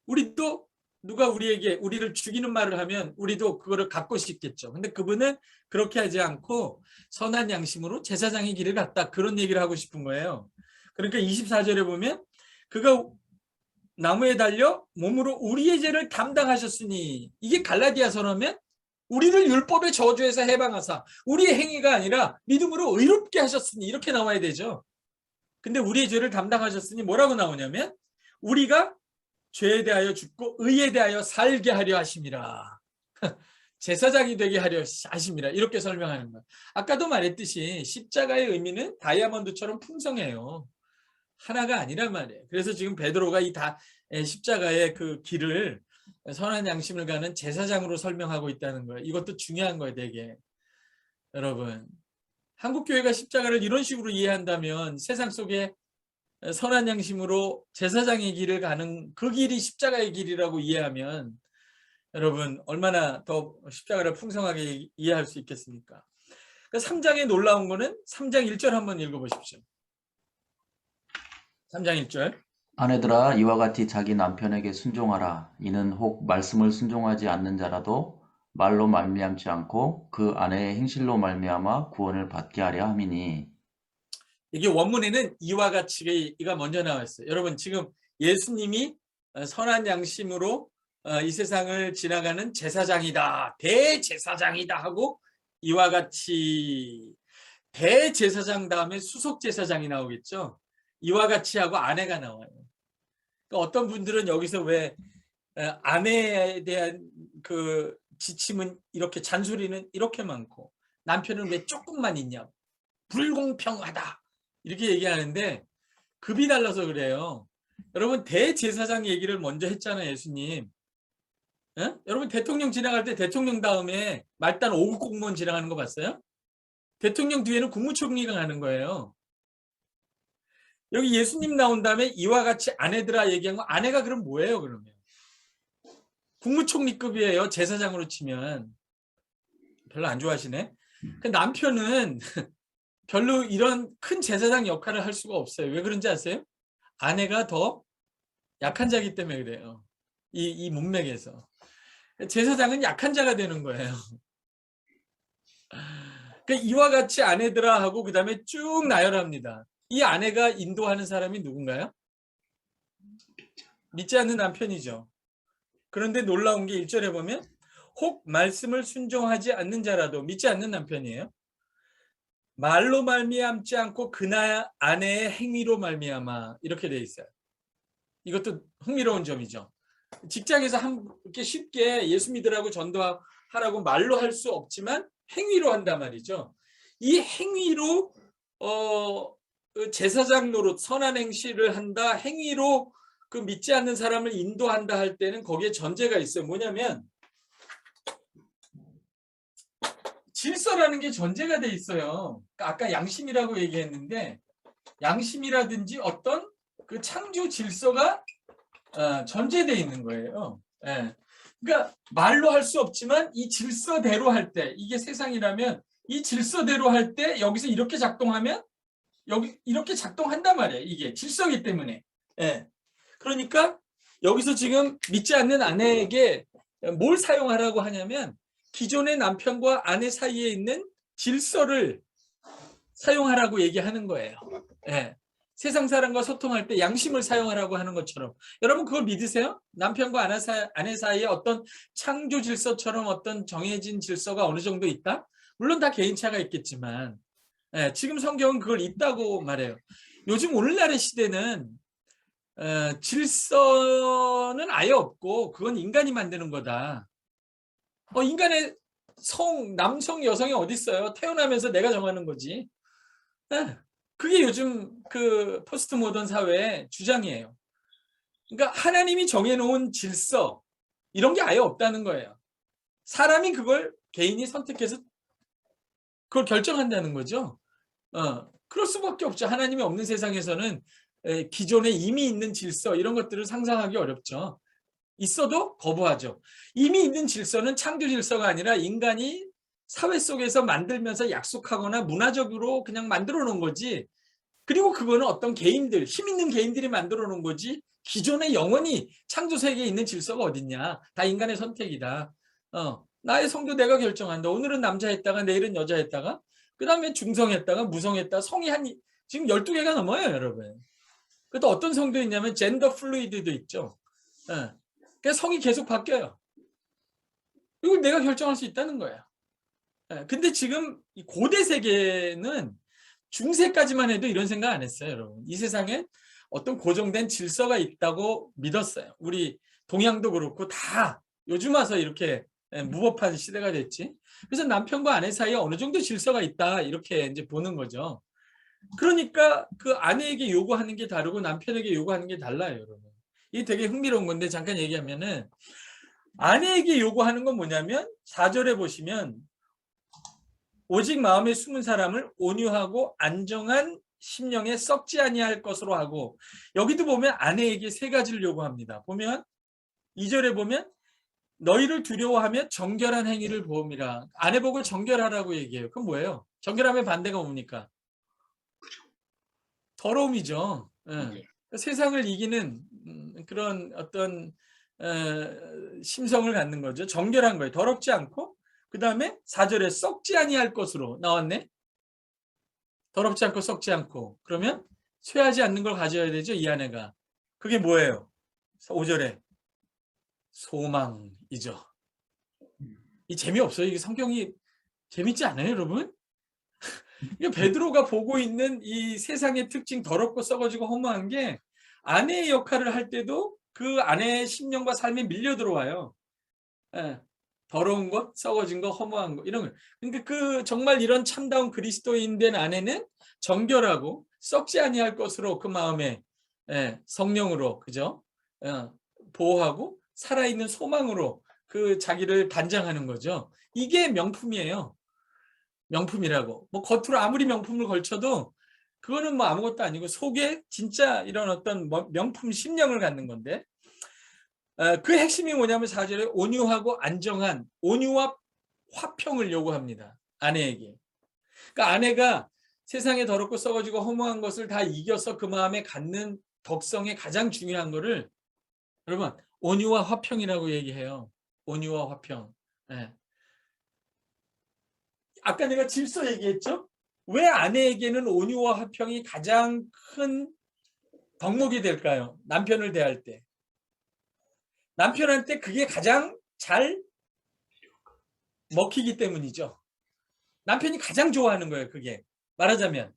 우리도 누가 우리를 죽이는 말을 하면 우리도 그거를 갚고 싶겠죠. 근데 그분은 그렇게 하지 않고 선한 양심으로 제사장의 길을 갔다. 그런 얘기를 하고 싶은 거예요. 그러니까 24절에 보면 그가 나무에 달려 몸으로 우리의 죄를 담당하셨으니 이게 갈라디아서라면 우리를 율법의 저주에서 해방하사 우리의 행위가 아니라 믿음으로 의롭게 하셨으니 이렇게 나와야 되죠. 근데 우리의 죄를 담당하셨으니 뭐라고 나오냐면 우리가 죄에 대하여 죽고 의에 대하여 살게 하려 하심이라. 제사장이 되게 하려 하심이라 이렇게 설명하는 거예요. 아까도 말했듯이 십자가의 의미는 다이아몬드처럼 풍성해요. 하나가 아니란 말이에요. 그래서 지금 베드로가 이 십자가의 그 길을 선한 양심을 가는 제사장으로 설명하고 있다는 거예요. 이것도 중요한 거예요, 되게. 여러분, 한국교회가 십자가를 이런 식으로 이해한다면 세상 속에 선한 양심으로 제사장의 길을 가는 그 길이 십자가의 길이라고 이해하면 여러분 얼마나 더 십자가를 풍성하게 이해할 수 있겠습니까? 3장에 놀라운 거는 3장 1절 한번 읽어보십시오. 3장 1절. 아내들아 이와 같이 자기 남편에게 순종하라. 이는 혹 말씀을 순종하지 않는 자라도 말로 말미암지 않고 그 아내의 행실로 말미암아 구원을 받게 하려 함이니. 이게 원문에는 이와 같이가 먼저 나와 있어요. 여러분 지금 예수님이 선한 양심으로 이 세상을 지나가는 제사장이다. 대제사장이다 하고 이와 같이 대제사장 다음에 수석제사장이 나오겠죠. 이와 같이 하고 아내가 나와요. 그러니까 어떤 분들은 여기서 왜 아내에 대한 그 지침은 이렇게 잔소리는 이렇게 많고 남편은 왜 조금만 있냐 불공평하다 이렇게 얘기하는데 급이 달라서 그래요. 여러분 대제사장 얘기를 먼저 했잖아요. 예수님. 에? 여러분 대통령 지나갈 때 대통령 다음에 말단 5급 공무원 지나가는 거 봤어요? 대통령 뒤에는 국무총리가 가는 거예요. 여기 예수님 나온 다음에 이와 같이 아내들아 얘기한 거 아내가 그럼 뭐예요 그러면? 국무총리급이에요. 제사장으로 치면. 별로 안 좋아하시네. 그 남편은 별로 이런 큰 제사장 역할을 할 수가 없어요. 왜 그런지 아세요? 아내가 더 약한 자이기 때문에 그래요. 이 문맥에서. 제사장은 약한 자가 되는 거예요. 그러니까 이와 같이 아내들아 하고 그 다음에 쭉 나열합니다. 이 아내가 인도하는 사람이 누군가요? 믿지 않는 남편이죠. 그런데 놀라운 게 1절에 보면 혹 말씀을 순종하지 않는 자라도 믿지 않는 남편이에요. 말로 말미암지 않고 그날 아내의 행위로 말미암아 이렇게 돼 있어요. 이것도 흥미로운 점이죠. 직장에서 이렇게 쉽게 예수 믿으라고 전도하라고 말로 할 수 없지만 행위로 한단 말이죠. 이 행위로 제사장 노릇 선한 행실을 한다, 행위로 그 믿지 않는 사람을 인도한다 할 때는 거기에 전제가 있어요. 뭐냐면 질서라는 게 전제가 돼 있어요. 아까 양심이라고 얘기했는데 양심이라든지 어떤 그 창조 질서가 전제돼 있는 거예요. 예. 그러니까 말로 할 수 없지만 이 질서대로 할 때, 이게 세상이라면 이 질서대로 할 때 여기서 이렇게 작동하면 여기 이렇게 작동한단 말이에요. 이게 질서이기 때문에. 예. 그러니까 여기서 지금 믿지 않는 아내에게 뭘 사용하라고 하냐면 기존의 남편과 아내 사이에 있는 질서를 사용하라고 얘기하는 거예요. 예. 세상 사람과 소통할 때 양심을 사용하라고 하는 것처럼. 여러분 그걸 믿으세요? 남편과 아내 사이에 어떤 창조 질서처럼 어떤 정해진 질서가 어느 정도 있다? 물론 다 개인차가 있겠지만 예, 지금 성경은 그걸 있다고 말해요. 요즘 오늘날의 시대는 질서는 아예 없고 그건 인간이 만드는 거다. 인간의 남성, 여성이 어디 있어요? 태어나면서 내가 정하는 거지. 예. 그게 요즘 그 포스트 모던 사회의 주장이에요. 그러니까 하나님이 정해놓은 질서 이런 게 아예 없다는 거예요. 사람이 그걸 개인이 선택해서 그걸 결정한다는 거죠. 그럴 수밖에 없죠. 하나님이 없는 세상에서는 기존에 이미 있는 질서 이런 것들을 상상하기 어렵죠. 있어도 거부하죠. 이미 있는 질서는 창조 질서가 아니라 인간이 사회 속에서 만들면서 약속하거나 문화적으로 그냥 만들어 놓은 거지. 그리고 그거는 어떤 개인들, 힘 있는 개인들이 만들어 놓은 거지. 기존에 영원히 창조 세계에 있는 질서가 어딨냐. 다 인간의 선택이다. 나의 성도 내가 결정한다. 오늘은 남자 했다가 내일은 여자 했다가 그 다음에 중성했다가 무성했다가 성이 지금 12개가 넘어요, 여러분. 또 어떤 성도 있냐면 젠더 플루이드도 있죠. 그러니까 성이 계속 바뀌어요. 이걸 내가 결정할 수 있다는 거예요. 근데 지금 이 고대 세계는 중세까지만 해도 이런 생각 안 했어요, 여러분. 이 세상에 어떤 고정된 질서가 있다고 믿었어요. 우리 동양도 그렇고 다 요즘 와서 이렇게 무법한 시대가 됐지. 그래서 남편과 아내 사이에 어느 정도 질서가 있다 이렇게 이제 보는 거죠. 그러니까 그 아내에게 요구하는 게 다르고 남편에게 요구하는 게 달라요, 여러분. 이게 되게 흥미로운 건데 잠깐 얘기하면은 아내에게 요구하는 건 뭐냐면 4절에 보시면 오직 마음에 숨은 사람을 온유하고 안정한 심령에 썩지 아니할 것으로 하고 여기도 보면 아내에게 3가지를 요구합니다. 보면 2절에 보면 너희를 두려워하며 정결한 행위를 보험이라. 아내 보고 정결하라고 얘기해요. 그럼 뭐예요? 정결하면 반대가 뭡니까? 더러움이죠. 세상을 이기는 그런 어떤 심성을 갖는 거죠. 정결한 거예요. 더럽지 않고 그 다음에 4절에 썩지 아니할 것으로 나왔네. 더럽지 않고 썩지 않고 그러면 쇠하지 않는 걸 가져야 되죠. 이 아내가. 그게 뭐예요? 5절에 소망이죠. 이 재미없어요. 이게 성경이 재밌지 않아요, 여러분? 베드로가 보고 있는 이 세상의 특징 더럽고 썩어지고 허무한 게 아내의 역할을 할 때도 그 아내의 심령과 삶에 밀려 들어와요. 더러운 것, 썩어진 것, 허무한 것 이런 거. 그러니까 그 정말 이런 참다운 그리스도인 된 아내는 정결하고 썩지 아니할 것으로 그 마음에 성령으로 그죠? 보호하고 살아있는 소망으로 그 자기를 단장하는 거죠. 이게 명품이에요. 명품이라고. 뭐 겉으로 아무리 명품을 걸쳐도 그거는 뭐 아무것도 아니고 속에 진짜 이런 어떤 명품 심령을 갖는 건데 그 핵심이 뭐냐면 4절에 온유하고 안정한 온유와 화평을 요구합니다. 아내에게. 그러니까 아내가 세상에 더럽고 썩어지고 허무한 것을 다 이겨서 그 마음에 갖는 덕성의 가장 중요한 거를 여러분 온유와 화평이라고 얘기해요. 온유와 화평. 아까 내가 질서 얘기했죠? 왜 아내에게는 온유와 화평이 가장 큰 덕목이 될까요? 남편을 대할 때. 남편한테 그게 가장 잘 먹히기 때문이죠. 남편이 가장 좋아하는 거예요, 그게. 말하자면.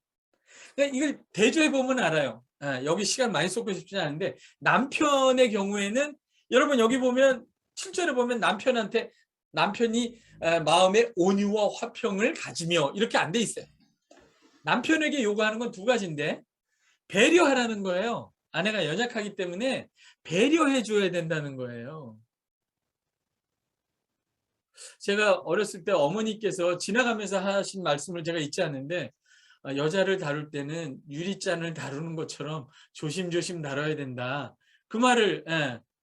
그러니까 이걸 대조해 보면 알아요. 여기 시간 많이 쏟고 싶지 않은데 남편의 경우에는 여러분 여기 보면 7절에 보면 남편이 마음의 온유와 화평을 가지며 이렇게 안 돼 있어요. 남편에게 요구하는 건 두 가지인데 배려하라는 거예요. 아내가 연약하기 때문에 배려해 줘야 된다는 거예요. 제가 어렸을 때 어머니께서 지나가면서 하신 말씀을 제가 잊지 않는데 여자를 다룰 때는 유리잔을 다루는 것처럼 조심조심 다뤄야 된다. 그 말을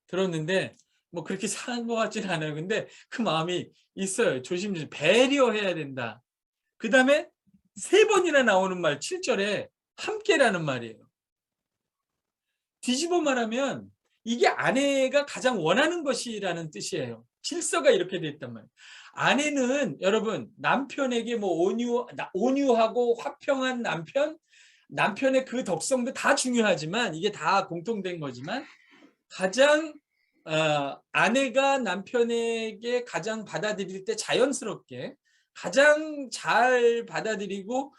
들었는데 뭐 그렇게 사는 것 같지는 않아요. 근데 그 마음이 있어요. 조심조심 배려해야 된다. 그 다음에 3번이나 나오는 말 7절에 함께라는 말이에요. 뒤집어 말하면 이게 아내가 가장 원하는 것이라는 뜻이에요. 질서가 이렇게 돼 있단 말이에요. 아내는 여러분 남편에게 뭐 온유하고 화평한 남편의 그 덕성도 다 중요하지만 이게 다 공통된 거지만 가장 아내가 남편에게 가장 받아들일 때 자연스럽게 가장 잘 받아들이고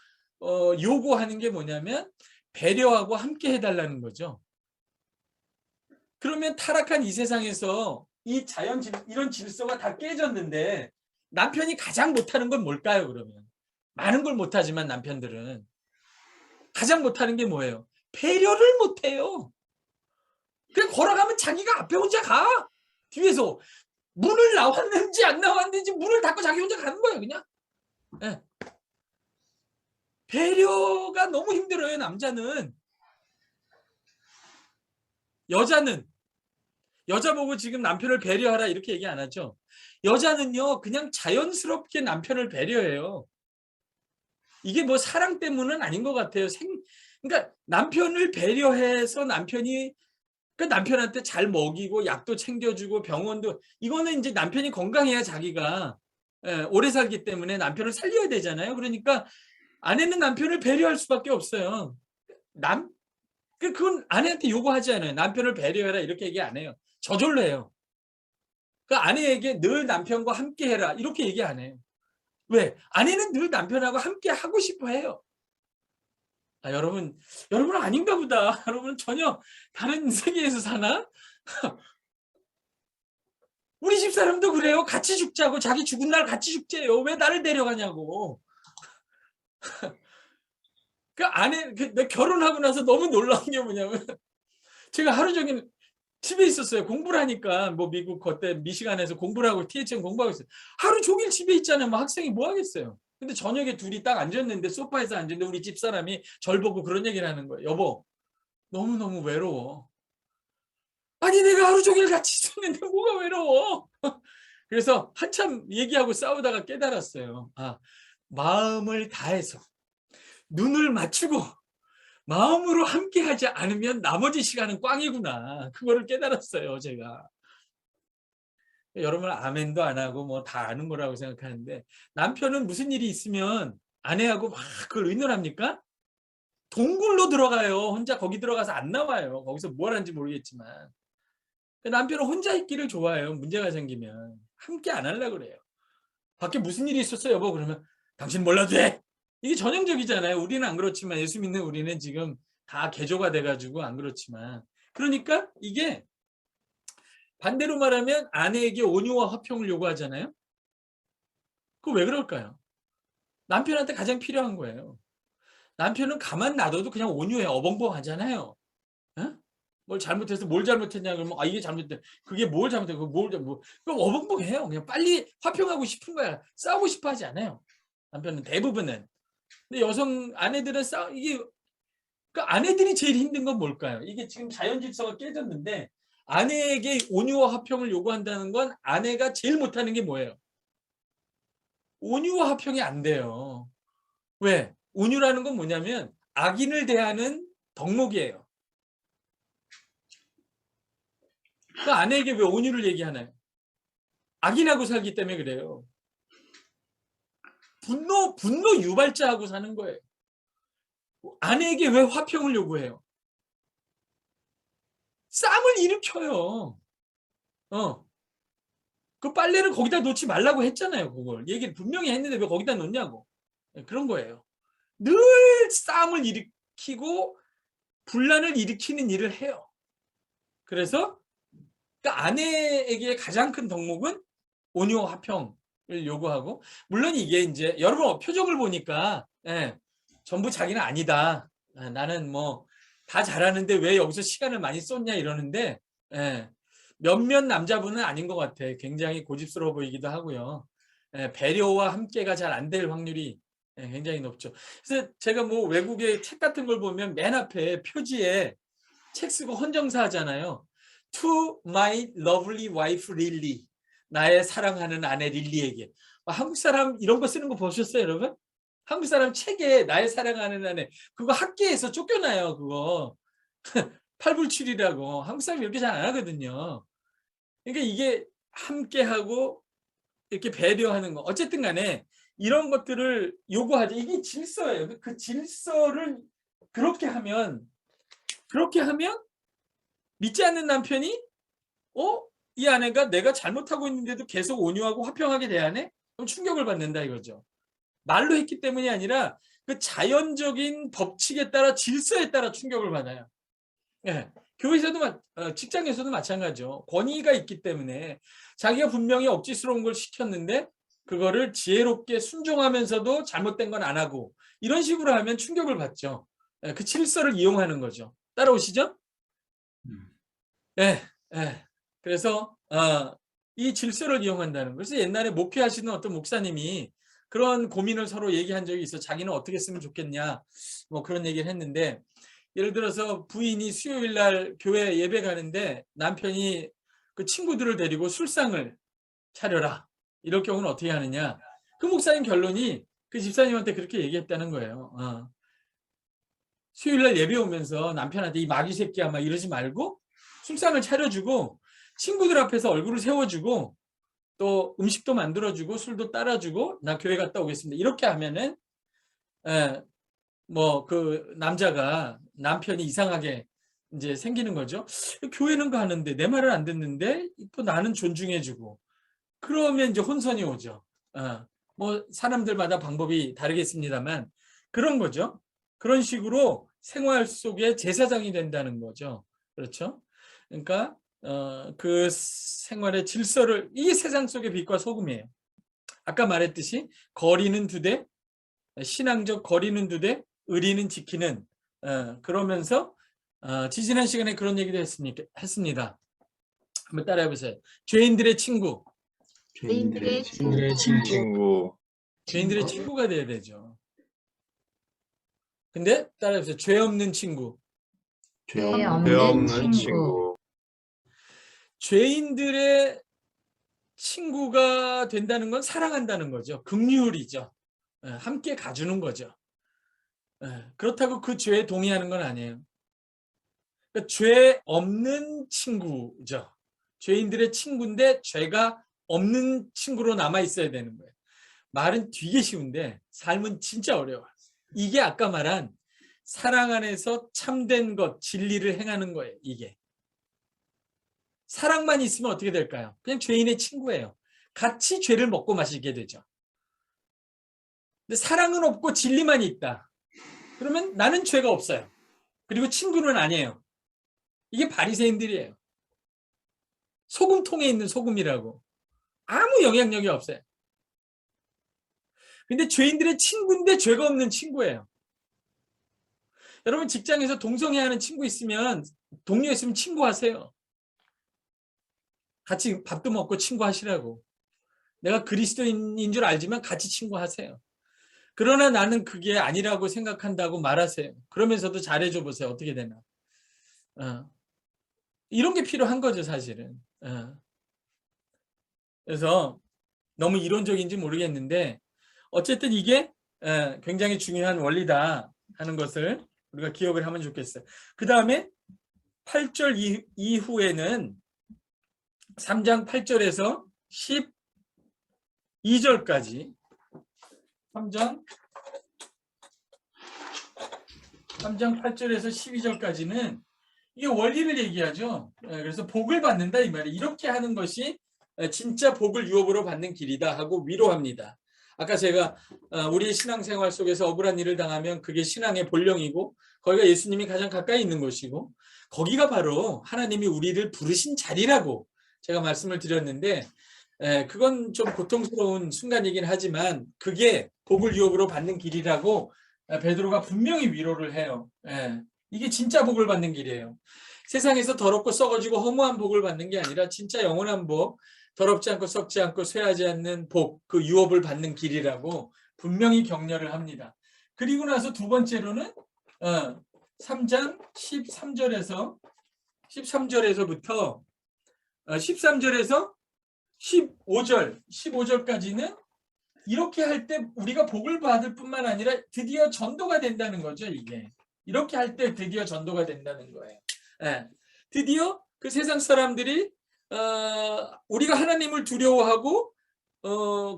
요구하는 게 뭐냐면 배려하고 함께 해달라는 거죠. 그러면 타락한 이 세상에서 이런 질서가 다 깨졌는데 남편이 가장 못하는 건 뭘까요, 그러면? 많은 걸 못하지만 남편들은 가장 못하는 게 뭐예요? 배려를 못해요. 그냥 걸어가면 자기가 앞에 혼자 가. 뒤에서 문을 나왔는지 안 나왔는지 문을 닫고 자기 혼자 가는 거예요, 그냥. 네. 배려가 너무 힘들어요, 남자는. 여자 보고 지금 남편을 배려하라 이렇게 얘기 안 하죠. 여자는요 그냥 자연스럽게 남편을 배려해요. 이게 뭐 사랑 때문은 아닌 것 같아요. 그러니까 남편을 배려해서 남편한테 잘 먹이고 약도 챙겨주고 병원도 이거는 이제 남편이 건강해야 자기가 오래 살기 때문에 남편을 살려야 되잖아요. 그러니까 아내는 남편을 배려할 수밖에 없어요. 그건 아내한테 요구하지 않아요. 남편을 배려해라 이렇게 얘기 안 해요. 저절로 해요. 그 아내에게 늘 남편과 함께 해라 이렇게 얘기 안 해요. 왜? 아내는 늘 남편하고 함께 하고 싶어 해요. 여러분은 아닌가 보다. 여러분은 전혀 다른 세계에서 사나? 우리 집사람도 그래요. 같이 죽자고. 자기 죽은 날 같이 죽재요. 왜 나를 데려가냐고. 내가 결혼하고 나서 너무 놀라운 게 뭐냐면 제가 하루 종일 집에 있었어요. 공부를 하니까 뭐 미국 그때 미시간에서 공부를 하고 THM 공부하고 있어요. 하루 종일 집에 있잖아요. 뭐 학생이 뭐 하겠어요. 근데 저녁에 둘이 딱 앉았는데 소파에서 앉았는데 우리 집사람이 절 보고 그런 얘기를 하는 거예요. 여보 너무너무 외로워. 아니 내가 하루 종일 같이 있었는데 뭐가 외로워. 그래서 한참 얘기하고 싸우다가 깨달았어요. 마음을 다해서 눈을 맞추고 마음으로 함께 하지 않으면 나머지 시간은 꽝이구나. 그거를 깨달았어요, 제가. 여러분 아멘도 안 하고 뭐 다 아는 거라고 생각하는데 남편은 무슨 일이 있으면 아내하고 막 그걸 의논합니까? 동굴로 들어가요. 혼자 거기 들어가서 안 나와요. 거기서 뭘 하는지 모르겠지만. 남편은 혼자 있기를 좋아해요. 문제가 생기면. 함께 안 하려고 그래요. 밖에 무슨 일이 있었어 여보? 그러면 당신 몰라도 돼. 이게 전형적이잖아요. 우리는 안 그렇지만 예수 믿는 우리는 지금 다 개조가 돼가지고 안 그렇지만 그러니까 이게 반대로 말하면 아내에게 온유와 화평을 요구하잖아요. 그거 왜 그럴까요? 남편한테 가장 필요한 거예요. 남편은 가만 놔둬도 그냥 온유해. 어벙벙하잖아요. 뭘 잘못해서 뭘 잘못했냐 그러면 이게 잘못됐다. 그게 뭘 잘못했고 그럼 어벙벙해요. 그냥 빨리 화평하고 싶은 거야. 싸우고 싶어 하지 않아요. 남편은 대부분은. 근데 아내들은 아내들이 제일 힘든 건 뭘까요? 이게 지금 자연 질서가 깨졌는데 아내에게 온유와 화평을 요구한다는 건 아내가 제일 못하는 게 뭐예요? 온유와 화평이 안 돼요. 왜? 온유라는 건 뭐냐면 악인을 대하는 덕목이에요. 그 아내에게 왜 온유를 얘기하나요? 악인하고 살기 때문에 그래요. 분노 유발자하고 사는 거예요. 아내에게 왜 화평을 요구해요? 싸움을 일으켜요. 그 빨래를 거기다 놓지 말라고 했잖아요. 그걸 얘기를 분명히 했는데 왜 거기다 놓냐고. 그런 거예요. 늘 싸움을 일으키고 분란을 일으키는 일을 해요. 그래서 그 아내에게 가장 큰 덕목은 온유와 화평을 요구하고, 물론 이게 이제 여러분 표정을 보니까 전부 자기는 아니다. 나는 뭐 다 잘하는데 왜 여기서 시간을 많이 쏟냐 이러는데, 몇몇 남자분은 아닌 것 같아. 굉장히 고집스러워 보이기도 하고요. 배려와 함께가 잘 안 될 확률이 굉장히 높죠. 그래서 제가 뭐 외국의 책 같은 걸 보면 맨 앞에 표지에 책 쓰고 헌정사 하잖아요. To my lovely wife Lily. 나의 사랑하는 아내 릴리에게. 한국 사람 이런 거 쓰는 거 보셨어요, 여러분? 한국 사람 책에 나의 사랑하는 아내, 그거 학계에서 쫓겨나요, 그거. 팔불출이라고. 한국 사람이 이렇게 잘 안 하거든요. 그러니까 이게 함께하고 이렇게 배려하는 거. 어쨌든 간에 이런 것들을 요구하죠. 이게 질서예요. 그 질서를 그렇게 하면 믿지 않는 남편이 이 아내가 내가 잘못하고 있는데도 계속 온유하고 화평하게 대하네? 그럼 충격을 받는다 이거죠. 말로 했기 때문이 아니라 그 자연적인 법칙에 따라 질서에 따라 충격을 받아요. 교회에서도 직장에서도 마찬가지죠. 권위가 있기 때문에 자기가 분명히 억지스러운 걸 시켰는데 그거를 지혜롭게 순종하면서도 잘못된 건 안 하고 이런 식으로 하면 충격을 받죠. 그 질서를 이용하는 거죠. 따라오시죠? 그래서 이 질서를 이용한다는 거예요. 그래서 옛날에 목회하시는 어떤 목사님이 그런 고민을 서로 얘기한 적이 있어. 자기는 어떻게 쓰면 좋겠냐 뭐 그런 얘기를 했는데, 예를 들어서 부인이 수요일 날 교회 예배 가는데 남편이 그 친구들을 데리고 술상을 차려라, 이럴 경우는 어떻게 하느냐. 그 목사님 결론이 그 집사님한테 그렇게 얘기했다는 거예요. 수요일 날 예배 오면서 남편한테 이 마귀 새끼야 막 이러지 말고 술상을 차려주고 친구들 앞에서 얼굴을 세워주고 또 음식도 만들어주고 술도 따라주고 나 교회 갔다 오겠습니다. 이렇게 하면은 뭐 그 남자가 남편이 이상하게 이제 생기는 거죠. 교회는 가는데 내 말을 안 듣는데 또 나는 존중해주고, 그러면 이제 혼선이 오죠. 뭐 사람들마다 방법이 다르겠습니다만 그런 거죠. 그런 식으로 생활 속에 제사장이 된다는 거죠. 그렇죠? 그러니까 그 생활의 질서를, 이 세상 속의 빛과 소금이에요. 아까 말했듯이 거리는 두 대, 신앙적 거리는 두 대, 의리는 지키는. 그러면서 지지난 시간에 그런 얘기도 했습니다. 한번 따라해 보세요. 죄인들의 친구. 죄인들의 친구. 죄인들의 친구가 돼야 되죠. 근데 따라해 보세요. 죄 없는 친구. 죄 죄 없는 없는 친구. 죄인들의 친구가 된다는 건 사랑한다는 거죠. 긍휼이죠. 함께 가주는 거죠. 그렇다고 그 죄에 동의하는 건 아니에요. 그러니까 죄 없는 친구죠. 죄인들의 친구인데 죄가 없는 친구로 남아 있어야 되는 거예요. 말은 되게 쉬운데 삶은 진짜 어려워요. 이게 아까 말한 사랑 안에서 참된 것, 진리를 행하는 거예요. 이게. 사랑만 있으면 어떻게 될까요? 그냥 죄인의 친구예요. 같이 죄를 먹고 마시게 되죠. 근데 사랑은 없고 진리만 있다. 그러면 나는 죄가 없어요. 그리고 친구는 아니에요. 이게 바리새인들이에요. 소금통에 있는 소금이라고. 아무 영향력이 없어요. 근데 죄인들의 친구인데 죄가 없는 친구예요. 여러분 직장에서 동성애하는 친구 있으면, 동료 있으면 친구하세요. 같이 밥도 먹고 친구하시라고. 내가 그리스도인인 줄 알지만 같이 친구하세요. 그러나 나는 그게 아니라고 생각한다고 말하세요. 그러면서도 잘해줘 보세요. 어떻게 되나. 이런 게 필요한 거죠, 사실은. 그래서 너무 이론적인지 모르겠는데 어쨌든 이게 굉장히 중요한 원리다 하는 것을 우리가 기억을 하면 좋겠어요. 그 다음에 8절 이후에는 3장 8절에서 12절까지 3장 8절에서 12절까지는 이게 원리를 얘기하죠. 그래서 복을 받는다 이 말이에요. 이렇게 하는 것이 진짜 복을 유업으로 받는 길이다 하고 위로합니다. 아까 제가 우리 신앙생활 속에서 억울한 일을 당하면 그게 신앙의 본령이고 거기가 예수님이 가장 가까이 있는 곳이고 거기가 바로 하나님이 우리를 부르신 자리라고 제가 말씀을 드렸는데 그건 좀 고통스러운 순간이긴 하지만 그게 복을 유업으로 받는 길이라고 베드로가 분명히 위로를 해요. 이게 진짜 복을 받는 길이에요. 세상에서 더럽고 썩어지고 허무한 복을 받는 게 아니라 진짜 영원한 복, 더럽지 않고 썩지 않고 쇠하지 않는 복, 그 유업을 받는 길이라고 분명히 격려를 합니다. 그리고 나서 두 번째로는 3장 13절에서부터 13절에서 15절까지는 이렇게 할 때 우리가 복을 받을 뿐만 아니라 드디어 전도가 된다는 거죠. 이게 이렇게 할 때 드디어 전도가 된다는 거예요. 드디어 그 세상 사람들이 우리가 하나님을 두려워하고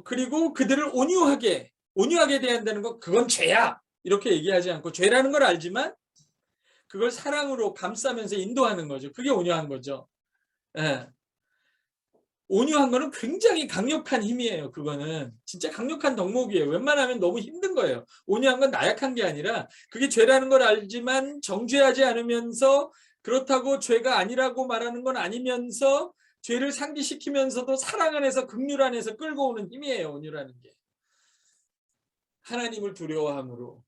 그리고 그들을 온유하게 대한다는 것, 그건 죄야 이렇게 얘기하지 않고 죄라는 걸 알지만 그걸 사랑으로 감싸면서 인도하는 거죠. 그게 온유한 거죠. 온유한 거는 굉장히 강력한 힘이에요. 그거는 진짜 강력한 덕목이에요. 웬만하면 너무 힘든 거예요. 온유한 건 나약한 게 아니라 그게 죄라는 걸 알지만 정죄하지 않으면서 그렇다고 죄가 아니라고 말하는 건 아니면서 죄를 상기시키면서도 사랑 안에서 긍휼 안에서 끌고 오는 힘이에요. 온유라는 게. 하나님을 두려워함으로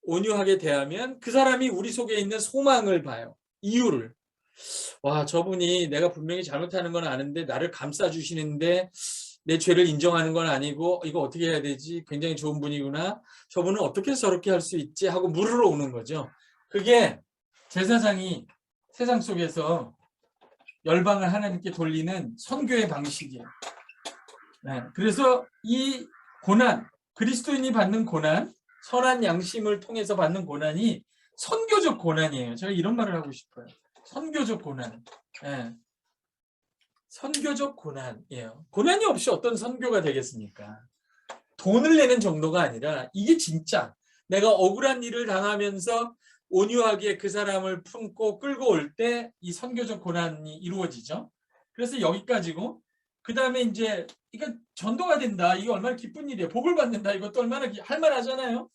온유하게 대하면 그 사람이 우리 속에 있는 소망을 봐요. 이유를. 와, 저분이 내가 분명히 잘못하는 건 아는데 나를 감싸주시는데 내 죄를 인정하는 건 아니고 이거 어떻게 해야 되지? 굉장히 좋은 분이구나. 저분은 어떻게 저렇게 할 수 있지? 하고 물으러 오는 거죠. 그게 제사장이 세상 속에서 열방을 하나님께 돌리는 선교의 방식이에요. 그래서 이 고난, 그리스도인이 받는 고난, 선한 양심을 통해서 받는 고난이 선교적 고난이에요. 제가 이런 말을 하고 싶어요. 선교적 고난. 선교적 고난이에요. 고난이 없이 어떤 선교가 되겠습니까? 돈을 내는 정도가 아니라 이게 진짜 내가 억울한 일을 당하면서 온유하게 그 사람을 품고 끌고 올 때 이 선교적 고난이 이루어지죠. 그래서 여기까지고 그 다음에 이제 이거 전도가 된다. 이게 얼마나 기쁜 일이에요. 복을 받는다. 이것도 얼마나 할만하잖아요.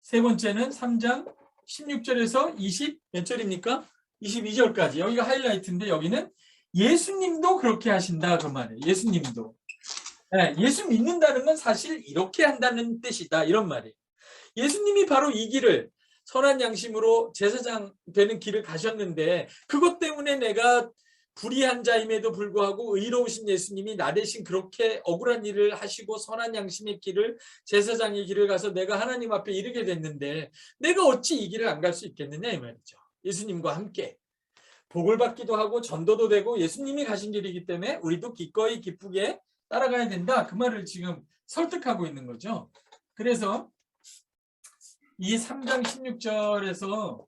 세 번째는 3장 16절에서 20 몇 절입니까? 22절까지. 여기가 하이라이트인데 여기는 예수님도 그렇게 하신다 그 말이에요. 예수님도. 예수 믿는다는 건 사실 이렇게 한다는 뜻이다. 이런 말이에요. 예수님이 바로 이 길을 선한 양심으로 제사장 되는 길을 가셨는데 그것 때문에 내가 불의한 자임에도 불구하고 의로우신 예수님이 나 대신 그렇게 억울한 일을 하시고 선한 양심의 길을 제사장의 길을 가서 내가 하나님 앞에 이르게 됐는데 내가 어찌 이 길을 안 갈 수 있겠느냐 이 말이죠. 예수님과 함께 복을 받기도 하고 전도도 되고 예수님이 가신 길이기 때문에 우리도 기꺼이 기쁘게 따라가야 된다. 그 말을 지금 설득하고 있는 거죠. 그래서 이 3장 16절에서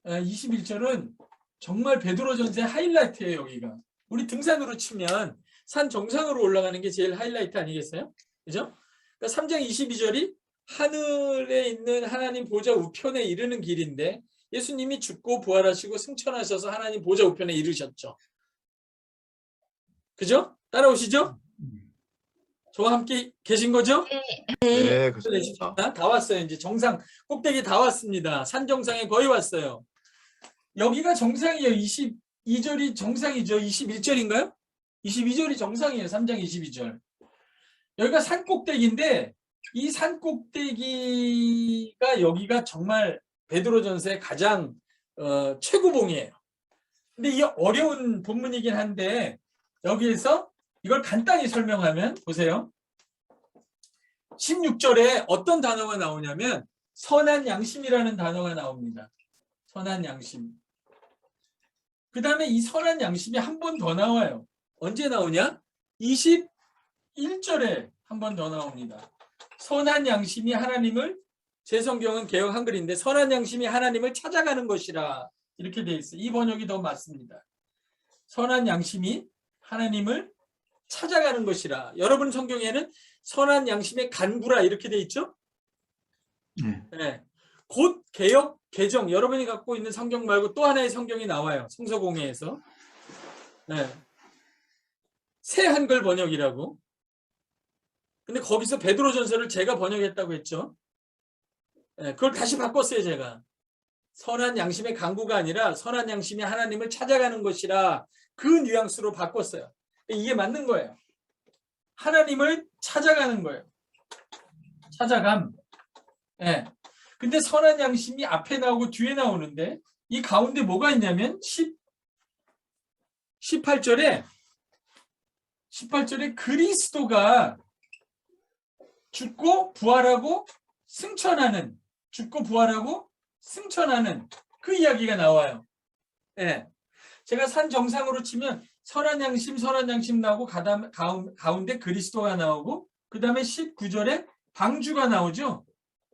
21절은 정말 베드로전서의 하이라이트예요. 여기가 우리 등산으로 치면 산 정상으로 올라가는 게 제일 하이라이트 아니겠어요? 그죠? 그러니까 3장 22절이 하늘에 있는 하나님 보좌 우편에 이르는 길인데 예수님이 죽고 부활하시고 승천하셔서 하나님 보좌 우편에 이르셨죠. 그죠? 따라오시죠? 저와 함께 계신 거죠? 네, 그렇습니다. 다 왔어요. 이제 정상 꼭대기 다 왔습니다. 산 정상에 거의 왔어요. 여기가 정상이에요. 22절이 정상이죠. 21절인가요? 22절이 정상이에요. 3장 22절. 여기가 산 꼭대기인데 이 산 꼭대기가 여기가 정말 베드로전서의 가장 최고봉이에요. 근데 이게 어려운 본문이긴 한데 여기에서 이걸 간단히 설명하면 보세요. 16절에 어떤 단어가 나오냐면 선한 양심이라는 단어가 나옵니다. 선한 양심. 그 다음에 이 선한 양심이 한 번 더 나와요. 언제 나오냐? 21절에 한 번 더 나옵니다. 선한 양심이 하나님을, 제 성경은 개역 한글인데 선한 양심이 하나님을 찾아가는 것이라 이렇게 돼 있어요. 이 번역이 더 맞습니다. 선한 양심이 하나님을 찾아가는 것이라. 여러분 성경에는 선한 양심의 간구라 이렇게 돼 있죠? 네. 곧 개역, 개정, 여러분이 갖고 있는 성경 말고 또 하나의 성경이 나와요. 성서공회에서. 네. 새 한글 번역이라고. 근데 거기서 베드로전서를 제가 번역했다고 했죠. 그걸 다시 바꿨어요, 제가. 선한 양심의 강구가 아니라 선한 양심이 하나님을 찾아가는 것이라 그 뉘앙스로 바꿨어요. 이게 맞는 거예요. 하나님을 찾아가는 거예요. 찾아감. 예. 근데 선한 양심이 앞에 나오고 뒤에 나오는데 이 가운데 뭐가 있냐면 18절에 그리스도가 죽고 부활하고 승천하는, 죽고 부활하고 승천하는 그 이야기가 나와요. 예. 제가 산 정상으로 치면 선한 양심 나오고 가운데 그리스도가 나오고 그 다음에 19절에 방주가 나오죠.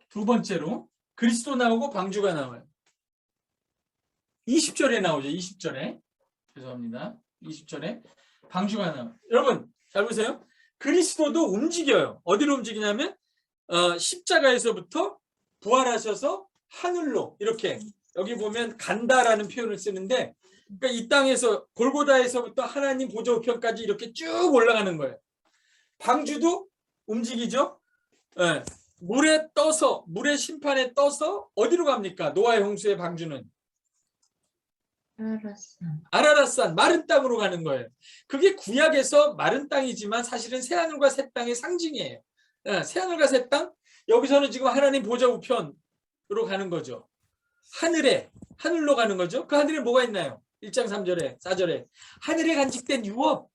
두 번째로 그리스도 나오고 방주가 나와요. 20절에 나오죠. 20절에. 죄송합니다. 20절에 방주가 나와요. 여러분 잘 보세요. 그리스도도 움직여요. 어디로 움직이냐면 십자가에서부터 부활하셔서 하늘로 이렇게 여기 보면 간다라는 표현을 쓰는데 그러니까 이 땅에서 골고다에서부터 하나님 보좌 우편까지 이렇게 쭉 올라가는 거예요. 방주도 움직이죠. 네. 물의 심판에 떠서 어디로 갑니까? 노아의 홍수의 방주는 아라랏산 마른 땅으로 가는 거예요. 그게 구약에서 마른 땅이지만 사실은 새하늘과 새 땅의 상징이에요. 네. 새하늘과 새 땅 여기서는 지금 하나님 보좌 우편으로 가는 거죠. 하늘로 가는 거죠. 그 하늘에 뭐가 있나요? 1장 3절에 4절에 하늘에 간직된 유업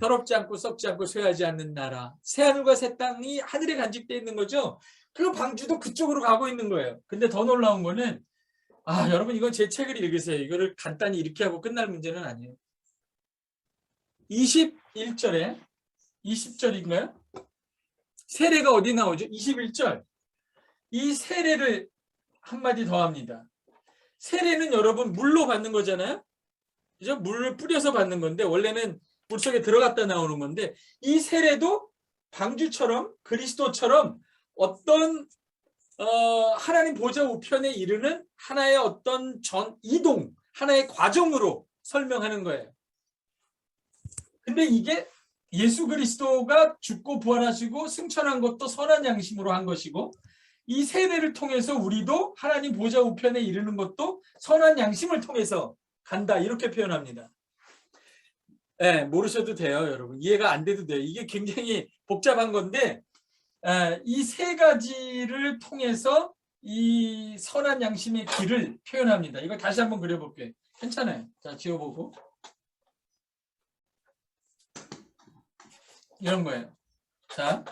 더럽지 않고 썩지 않고 쇠하지 않는 나라 새하늘과 새 땅이 하늘에 간직되어 있는 거죠. 그 방주도 그쪽으로 가고 있는 거예요. 근데 더 놀라운 거는 여러분 이건 제 책을 읽으세요. 이거를 간단히 이렇게 하고 끝날 문제는 아니에요. 21절에 20절인가요? 세례가 어디 나오죠? 21절. 이 세례를 한마디 더 합니다. 세례는 여러분 물로 받는 거잖아요. 그죠? 물을 뿌려서 받는 건데 원래는 물속에 들어갔다 나오는 건데 이 세례도 방주처럼 그리스도처럼 어떤 하나님 보좌 우편에 이르는 하나의 어떤 이동, 하나의 과정으로 설명하는 거예요. 근데 이게 예수 그리스도가 죽고 부활하시고 승천한 것도 선한 양심으로 한 것이고 이 세례를 통해서 우리도 하나님 보좌 우편에 이르는 것도 선한 양심을 통해서 간다 이렇게 표현합니다. 네, 모르셔도 돼요, 여러분. 이해가 안 돼도 돼요. 이게 굉장히 복잡한 건데 이 세 가지를 통해서 이 선한 양심의 길을 표현합니다. 이거 다시 한번 그려볼게요. 괜찮아요. 자, 지워보고 이런 거예요. 자,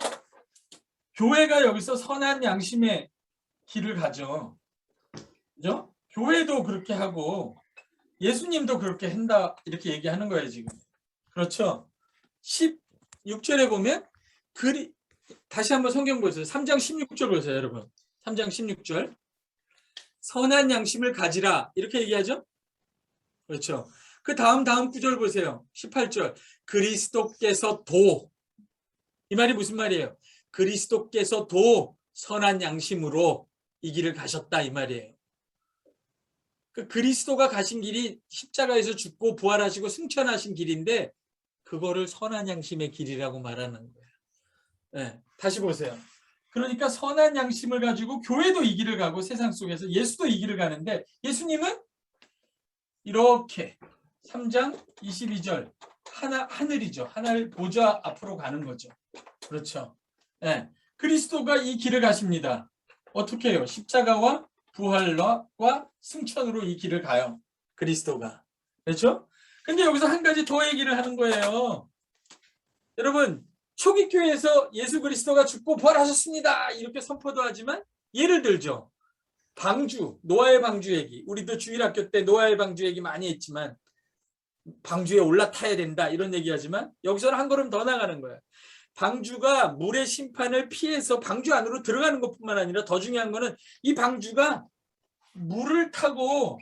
교회가 여기서 선한 양심의 길을 가죠. 그죠? 교회도 그렇게 하고 예수님도 그렇게 한다 이렇게 얘기하는 거예요, 지금. 그렇죠? 16절에 보면 다시 한번 성경 보세요. 3장 16절 보세요, 여러분. 3장 16절. 선한 양심을 가지라 이렇게 얘기하죠? 그렇죠? 그 다음 구절 보세요. 18절. 그리스도께서 이 말이 무슨 말이에요? 그리스도께서도 선한 양심으로 이 길을 가셨다 이 말이에요. 그 그리스도가 가신 길이 십자가에서 죽고 부활하시고 승천하신 길인데 그거를 선한 양심의 길이라고 말하는 거예요. 네, 다시 보세요. 그러니까 선한 양심을 가지고 교회도 이 길을 가고 세상 속에서 예수도 이 길을 가는데 예수님은 이렇게 3장 22절 하늘이죠. 하늘 보좌 앞으로 가는 거죠. 그렇죠. 네, 그리스도가 이 길을 가십니다. 어떻게 해요? 십자가와 부활과 승천으로 이 길을 가요. 그리스도가. 그렇죠? 근데 여기서 한 가지 더 얘기를 하는 거예요. 여러분 초기 교회에서 예수 그리스도가 죽고 부활하셨습니다. 이렇게 선포도 하지만 예를 들죠. 방주, 노아의 방주 얘기. 우리도 주일학교 때 노아의 방주 얘기 많이 했지만 방주에 올라타야 된다 이런 얘기하지만 여기서는 한 걸음 더 나가는 거예요. 방주가 물의 심판을 피해서 방주 안으로 들어가는 것뿐만 아니라 더 중요한 거는 이 방주가 물을 타고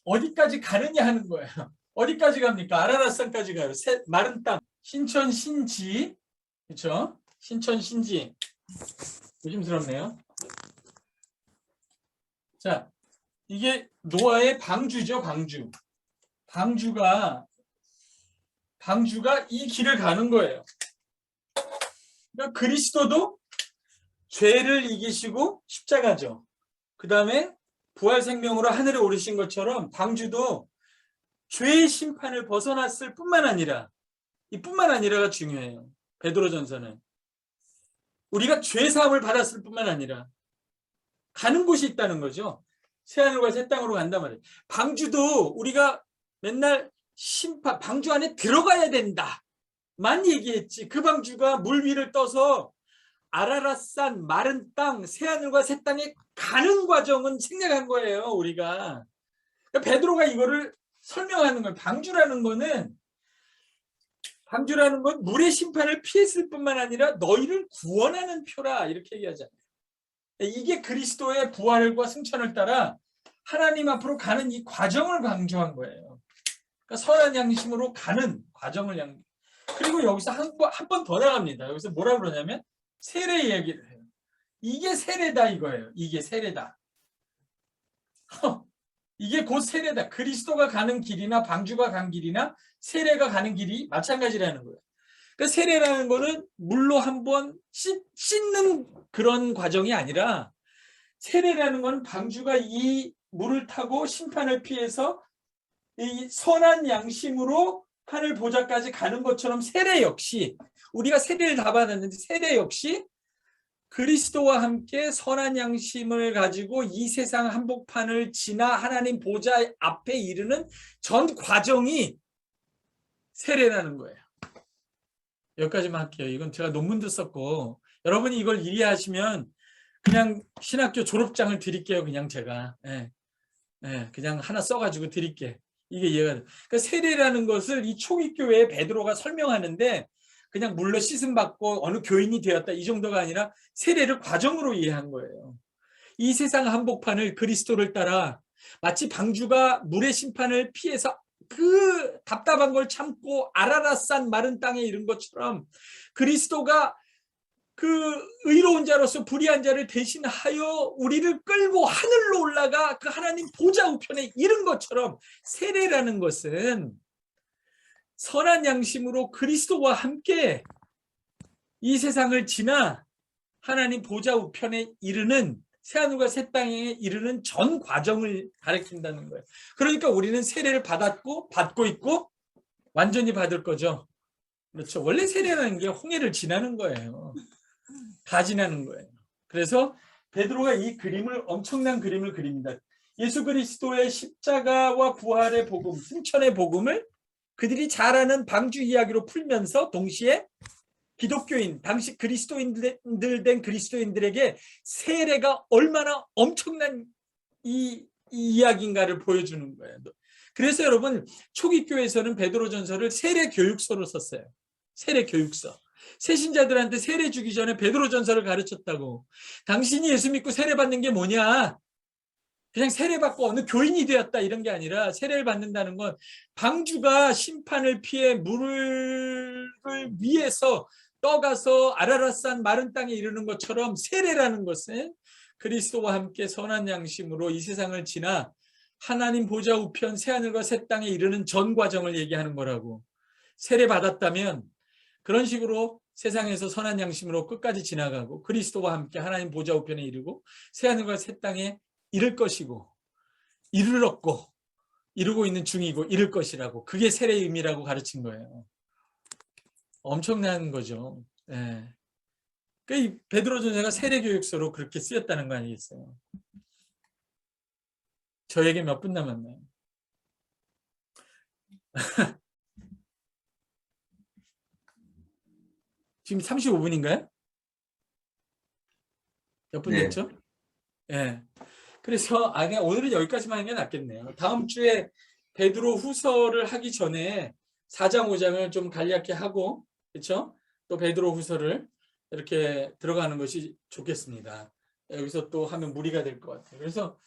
어디까지 가느냐 하는 거예요. 어디까지 갑니까? 아라랏산까지 가요. 마른 땅. 신천 신지. 그렇죠? 신천 신지. 조심스럽네요. 자, 이게 노아의 방주죠, 방주. 방주가 방주가 이 길을 가는 거예요. 그러니까 그리스도도 죄를 이기시고 십자가죠. 그 다음에 부활 생명으로 하늘에 오르신 것처럼 방주도 죄의 심판을 벗어났을 뿐만 아니라, 이 뿐만 아니라가 중요해요. 베드로전서는 우리가 죄 사함을 받았을 뿐만 아니라 가는 곳이 있다는 거죠. 새하늘과 새 땅으로 간단 말이에요. 방주도 우리가 맨날 심판, 방주 안에 들어가야 된다만 얘기했지, 그 방주가 물 위를 떠서 아라랏산 마른 땅, 새하늘과 새 땅에 가는 과정은 생략한 거예요, 우리가. 그러니까 베드로가 이거를 설명하는 거예요. 방주라는 건 물의 심판을 피했을 뿐만 아니라 너희를 구원하는 표라, 이렇게 얘기하잖아요. 이게 그리스도의 부활과 승천을 따라 하나님 앞으로 가는 이 과정을 강조한 거예요. 그러니까 선한 양심으로 가는 과정을 그리고 여기서 한 번 더 나갑니다. 여기서 뭐라 그러냐면 세례 이야기를 해요. 이게 세례다 이거예요. 이게 세례다. 이게 곧 세례다. 그리스도가 가는 길이나 방주가 간 길이나 세례가 가는 길이 마찬가지라는 거예요. 그러니까 세례라는 거는 물로 한번 씻는 그런 과정이 아니라, 세례라는 건 방주가 이 물을 타고 심판을 피해서 이 선한 양심으로 하늘 보좌까지 가는 것처럼, 세례 역시 우리가 세례를 다 받았는데 세례 역시 그리스도와 함께 선한 양심을 가지고 이 세상 한복판을 지나 하나님 보좌 앞에 이르는 전 과정이 세례라는 거예요. 여기까지만 할게요. 이건 제가 논문도 썼고, 여러분이 이걸 이해하시면 그냥 신학교 졸업장을 드릴게요. 그냥 제가 그냥 하나 써가지고 드릴게. 이게 이해가 돼요. 그러니까 세례라는 것을 이 초기 교회에 베드로가 설명하는데 그냥 물로 씻음 받고 어느 교인이 되었다 이 정도가 아니라 세례를 과정으로 이해한 거예요. 이 세상 한복판을 그리스도를 따라 마치 방주가 물의 심판을 피해서 그 답답한 걸 참고 아라랏산 마른 땅에 이른 것처럼, 그리스도가 그 의로운 자로서 불의한 자를 대신하여 우리를 끌고 하늘로 올라가 그 하나님 보좌 우편에 이른 것처럼, 세례라는 것은 선한 양심으로 그리스도와 함께 이 세상을 지나 하나님 보좌 우편에 이르는, 새하늘과 새 땅에 이르는 전 과정을 가리킨다는 거예요. 그러니까 우리는 세례를 받고 있고 완전히 받을 거죠. 그렇죠. 원래 세례라는 게 홍해를 지나는 거예요. 다 지나는 거예요. 그래서 베드로가 이 그림을, 엄청난 그림을 그립니다. 예수 그리스도의 십자가와 부활의 복음, 승천의 복음을 그들이 잘 아는 방주 이야기로 풀면서 동시에 기독교인, 당시 그리스도인들 된 그리스도인들에게 세례가 얼마나 엄청난 이 이야기인가를 보여주는 거예요. 그래서 여러분, 초기 교회에서는 베드로전서를 세례 교육서로 썼어요. 세례 교육서. 새신자들한테 세례 주기 전에 베드로전서를 가르쳤다고. 당신이 예수 믿고 세례 받는 게 뭐냐? 그냥 세례받고 어느 교인이 되었다 이런 게 아니라, 세례를 받는다는 건 방주가 심판을 피해 물을 위해서 떠가서 아라랏산 마른 땅에 이르는 것처럼, 세례라는 것은 그리스도와 함께 선한 양심으로 이 세상을 지나 하나님 보좌 우편 새하늘과 새 땅에 이르는 전 과정을 얘기하는 거라고. 세례 받았다면 그런 식으로 세상에서 선한 양심으로 끝까지 지나가고 그리스도와 함께 하나님 보좌 우편에 이르고 새하늘과 새 땅에 이를 것이고, 이르렀고 이루고 있는 중이고 이를 것이라고, 그게 세례의 의미라고 가르친 거예요. 엄청난 거죠. 예. 그러니까 이 베드로전서가 세례 교육서로 그렇게 쓰였다는 거 아니겠어요? 저에게 몇 분 남았나요? 지금 35분인가요? 몇 분 됐죠? 예. 그래서 그냥 오늘은 여기까지만 하는 게 낫겠네요. 다음 주에 베드로 후서를 하기 전에 4장 5장을 좀 간략히 하고, 그렇죠? 또 베드로 후서를 이렇게 들어가는 것이 좋겠습니다. 여기서 또 하면 무리가 될 것 같아요. 그래서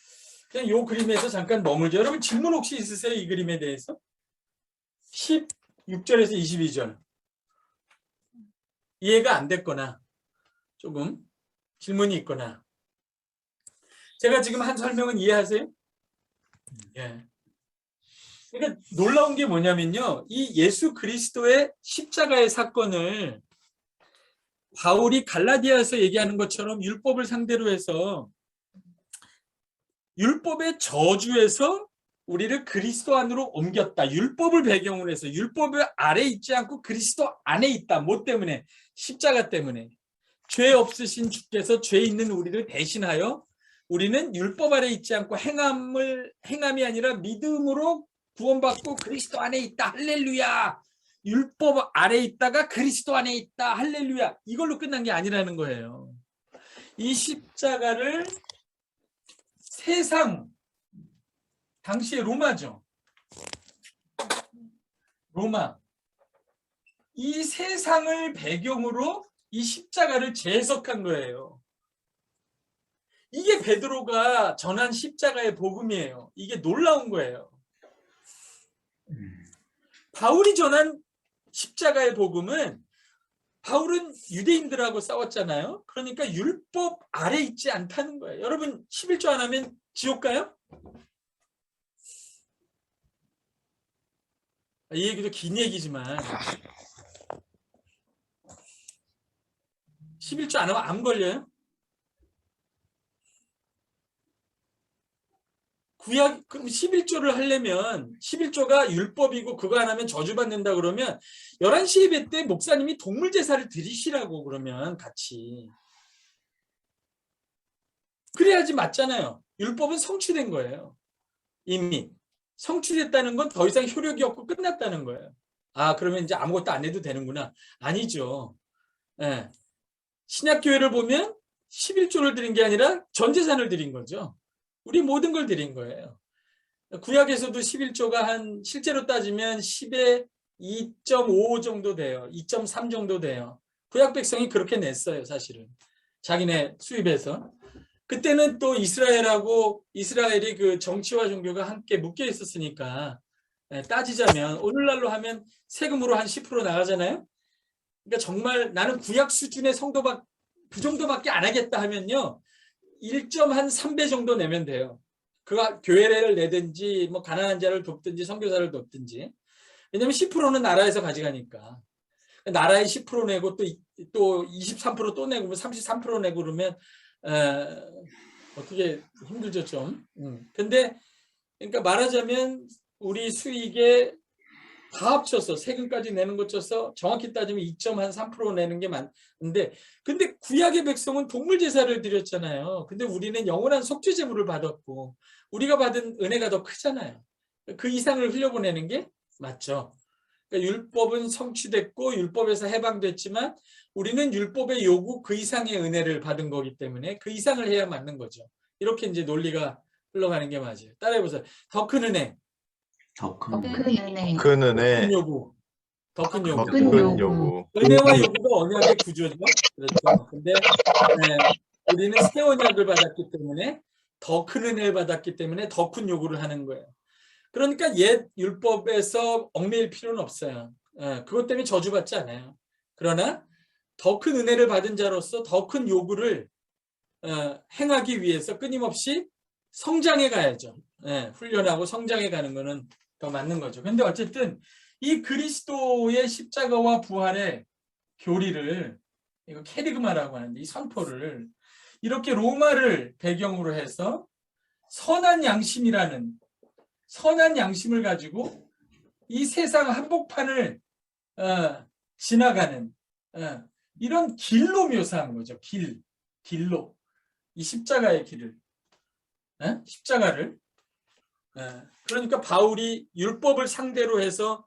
그냥 이 그림에서 잠깐 머물죠. 여러분 질문 혹시 있으세요? 이 그림에 대해서? 16절에서 22절 이해가 안 됐거나 조금 질문이 있거나, 제가 지금 한 설명은 이해하세요? 예. 그러니까 놀라운 게 뭐냐면요. 이 예수 그리스도의 십자가의 사건을 바울이 갈라디아에서 얘기하는 것처럼 율법을 상대로 해서 율법의 저주에서 우리를 그리스도 안으로 옮겼다. 율법을 배경으로 해서 율법 아래 있지 않고 그리스도 안에 있다. 뭐 때문에? 십자가 때문에. 죄 없으신 주께서 죄 있는 우리를 대신하여 우리는 율법 아래 있지 않고 행함이 아니라 믿음으로 구원받고 그리스도 안에 있다. 할렐루야. 율법 아래 있다가 그리스도 안에 있다. 할렐루야. 이걸로 끝난 게 아니라는 거예요. 이 십자가를 세상, 당시에 로마죠. 로마. 이 세상을 배경으로 이 십자가를 재해석한 거예요. 이게 베드로가 전한 십자가의 복음이에요. 이게 놀라운 거예요. 바울이 전한 십자가의 복음은 바울은 유대인들하고 싸웠잖아요. 그러니까 율법 아래 있지 않다는 거예요. 여러분 11조 안 하면 지옥 가요? 이 얘기도 긴 얘기지만 11조 안 하면 암 걸려요? 구약 그럼 11조를 하려면 11조가 율법이고 그거 안 하면 저주받는다 그러면 11시 예배 때 목사님이 동물 제사를 드리시라고 그러면 같이 그래야지 맞잖아요. 율법은 성취된 거예요. 이미 성취됐다는 건 더 이상 효력이 없고 끝났다는 거예요. 아 그러면 이제 아무것도 안 해도 되는구나. 아니죠. 예. 신약교회를 보면 11조를 드린 게 아니라 전재산을 드린 거죠. 우리 모든 걸 드린 거예요. 구약에서도 11조가 한 실제로 따지면 10에 2.5 정도 돼요. 2.3 정도 돼요. 구약 백성이 그렇게 냈어요. 사실은. 자기네 수입해서. 그때는 또 이스라엘이 그 정치와 종교가 함께 묶여 있었으니까 따지자면 오늘날로 하면 세금으로 한 10% 나가잖아요. 그러니까 정말 나는 구약 수준의 그 정도밖에 안 하겠다 하면요. 1.3배 정도 내면 돼요. 그가 교회를 내든지 뭐 가난한 자를 돕든지 선교사를 돕든지. 왜냐면 10%는 나라에서 가져가니까. 나라에 10% 내고 또 23% 또 내고 33% 내고 그러면 어떻게 힘들죠 좀. 근데 그러니까 말하자면 우리 수익에 다 합쳐서 세금까지 내는 것 쳐서 정확히 따지면 2.3% 내는 게 맞는데 근데 구약의 백성은 동물 제사를 드렸잖아요. 근데 우리는 영원한 속죄 제물을 받았고 우리가 받은 은혜가 더 크잖아요. 그 이상을 흘려보내는 게 맞죠. 그러니까 율법은 성취됐고 율법에서 해방됐지만 우리는 율법의 요구 그 이상의 은혜를 받은 거기 때문에 그 이상을 해야 맞는 거죠. 이렇게 이제 논리가 흘러가는 게 맞아요. 따라해보세요. 더 큰 은혜. 더 큰 큰 은혜. 큰 은혜, 요구. 더 큰 요구. 큰 큰 요구. 요구. 은혜와 요구가 언약의 구조죠. 그렇죠. 근데 우리는 새 언약을 받았기 때문에 더 큰 은혜를 받았기 때문에 더 큰 요구를 하는 거예요. 그러니까 옛 율법에서 얽매일 필요는 없어요. 그것 때문에 저주받지 않아요. 그러나 더 큰 은혜를 받은 자로서 더 큰 요구를 행하기 위해서 끊임없이 성장해 가야죠. 훈련하고 성장해 가는 거는 더 맞는 거죠. 근데 어쨌든 이 그리스도의 십자가와 부활의 교리를 이거 케리그마라고 하는데 이 선포를 이렇게 로마를 배경으로 해서 선한 양심이라는 선한 양심을 가지고 이 세상 한복판을 지나가는 이런 길로 묘사한 거죠. 길로 이 십자가의 길을 십자가를 그러니까 바울이 율법을 상대로 해서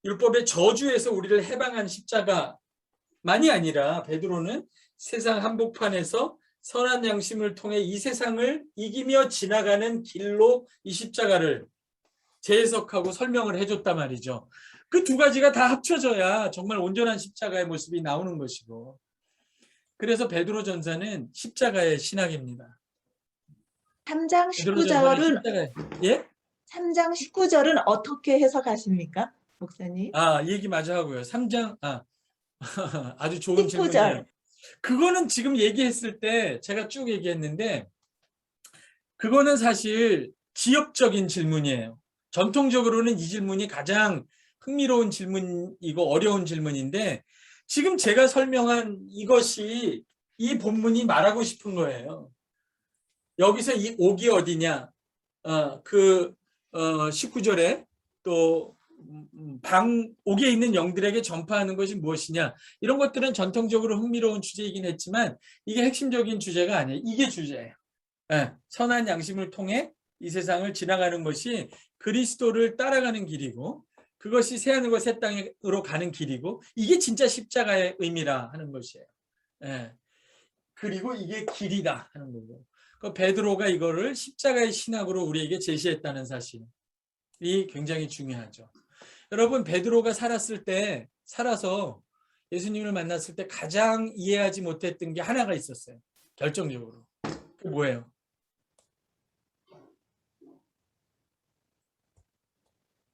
율법의 저주에서 우리를 해방한 십자가만이 아니라 베드로는 세상 한복판에서 선한 양심을 통해 이 세상을 이기며 지나가는 길로 이 십자가를 재해석하고 설명을 해줬단 말이죠. 그 두 가지가 다 합쳐져야 정말 온전한 십자가의 모습이 나오는 것이고 그래서 베드로 전서는 십자가의 신학입니다. 3장 베드로 전서는 19절은 예? 3장 19절은 어떻게 해석하십니까, 목사님? 얘기 마저 하고요. 3장 아주 좋은 19절. 질문이에요. 그거는 지금 얘기했을 때 제가 쭉 얘기했는데 그거는 사실 지역적인 질문이에요. 전통적으로는 이 질문이 가장 흥미로운 질문이고 어려운 질문인데 지금 제가 설명한 이것이 이 본문이 말하고 싶은 거예요. 여기서 이 옥이 어디냐? 19절에 또 옥에 있는 영들에게 전파하는 것이 무엇이냐? 이런 것들은 전통적으로 흥미로운 주제이긴 했지만 이게 핵심적인 주제가 아니에요. 이게 주제예요. 선한 양심을 통해 이 세상을 지나가는 것이 그리스도를 따라가는 길이고 그것이 새하늘과 새 땅으로 가는 길이고 이게 진짜 십자가의 의미라 하는 것이에요. 그리고 이게 길이다 하는 거고 베드로가 이거를 십자가의 신학으로 우리에게 제시했다는 사실이 굉장히 중요하죠. 여러분 베드로가 살아서 예수님을 만났을 때 가장 이해하지 못했던 게 하나가 있었어요. 결정적으로. 그게 뭐예요?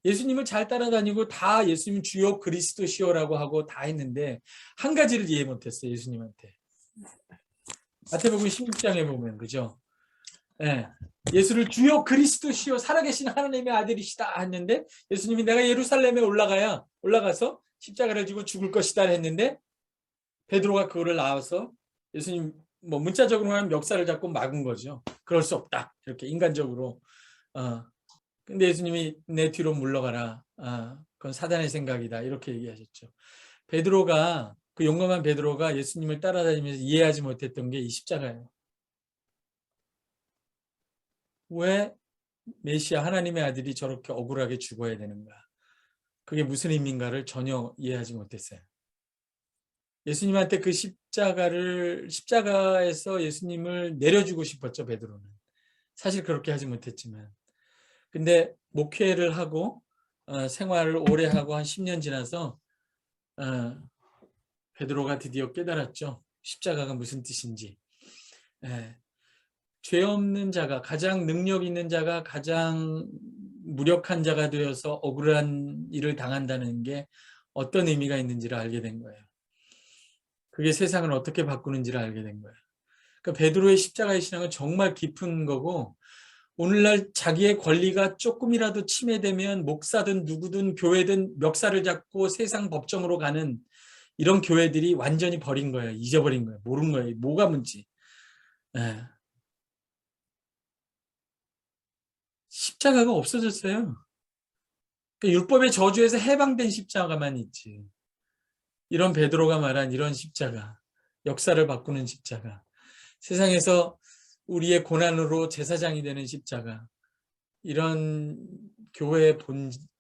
예수님을 잘 따라다니고 다 예수님 주여 그리스도시오라고 하고 다 했는데 한 가지를 이해 못했어요. 예수님한테. 마태복음 16장에 보면 그죠? 예수를 주여 그리스도시오 살아계신 하나님의 아들이시다 했는데 예수님이 내가 예루살렘에 올라가서 십자가를 지고 죽을 것이다 했는데 베드로가 그거를 나와서 예수님 문자적으로 하면 멱살을 잡고 막은 거죠. 그럴 수 없다. 이렇게 인간적으로. 근데 예수님이 내 뒤로 물러가라. 그건 사단의 생각이다. 이렇게 얘기하셨죠. 그 용감한 베드로가 예수님을 따라다니면서 이해하지 못했던 게 이 십자가예요. 왜 메시아 하나님의 아들이 저렇게 억울하게 죽어야 되는가? 그게 무슨 의미인가를 전혀 이해하지 못했어요. 예수님한테 그 십자가에서 예수님을 내려주고 싶었죠, 베드로는. 사실 그렇게 하지 못했지만. 근데 목회를 하고 생활을 오래 하고 한 10년 지나서 베드로가 드디어 깨달았죠. 십자가가 무슨 뜻인지. 죄 없는 자가, 가장 능력 있는 자가 가장 무력한 자가 되어서 억울한 일을 당한다는 게 어떤 의미가 있는지를 알게 된 거예요. 그게 세상을 어떻게 바꾸는지를 알게 된 거예요. 그러니까 베드로의 십자가의 신앙은 정말 깊은 거고 오늘날 자기의 권리가 조금이라도 침해되면 목사든 누구든 교회든 멱살을 잡고 세상 법정으로 가는 이런 교회들이 완전히 버린 거예요. 잊어버린 거예요. 모른 거예요. 뭐가 뭔지. 십자가가 없어졌어요. 그러니까 율법의 저주에서 해방된 십자가만 있지. 이런 베드로가 말한 이런 십자가, 역사를 바꾸는 십자가, 세상에서 우리의 고난으로 제사장이 되는 십자가, 이런 교회의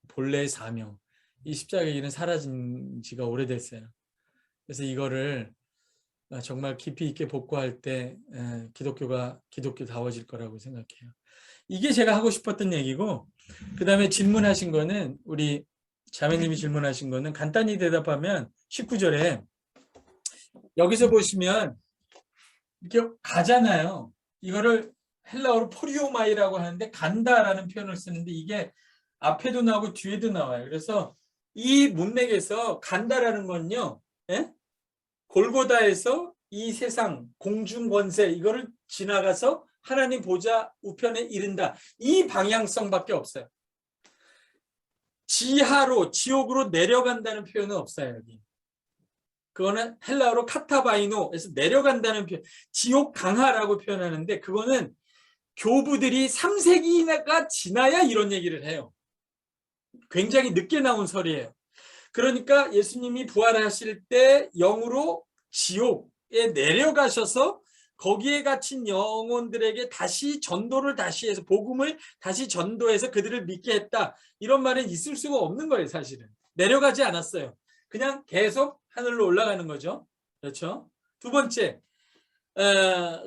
본래의 사명, 이 십자가의 길은 사라진 지가 오래됐어요. 그래서 이거를 정말 깊이 있게 복구할 때 기독교다워질 거라고 생각해요. 이게 제가 하고 싶었던 얘기고 그 다음에 질문하신 거는 우리 자매님이 질문하신 거는 간단히 대답하면 19절에 여기서 보시면 이렇게 가잖아요. 이거를 헬라어로 포리오마이라고 하는데 간다라는 표현을 쓰는데 이게 앞에도 나오고 뒤에도 나와요. 그래서 이 문맥에서 간다라는 건요. 골고다에서 이 세상 공중 권세 이거를 지나가서 하나님 보좌 우편에 이른다. 이 방향성밖에 없어요. 지하로 지옥으로 내려간다는 표현은 없어요. 여기. 그거는 헬라어로 카타바이노에서 내려간다는 표현, 지옥 강하라고 표현하는데 그거는 교부들이 3세기가 지나야 이런 얘기를 해요. 굉장히 늦게 나온 설이에요. 그러니까 예수님이 부활하실 때 영으로 지옥에 내려가셔서 거기에 갇힌 영혼들에게 다시 전도를 다시 해서 복음을 다시 전도해서 그들을 믿게 했다. 이런 말은 있을 수가 없는 거예요. 사실은. 내려가지 않았어요. 그냥 계속 하늘로 올라가는 거죠. 그렇죠? 두 번째,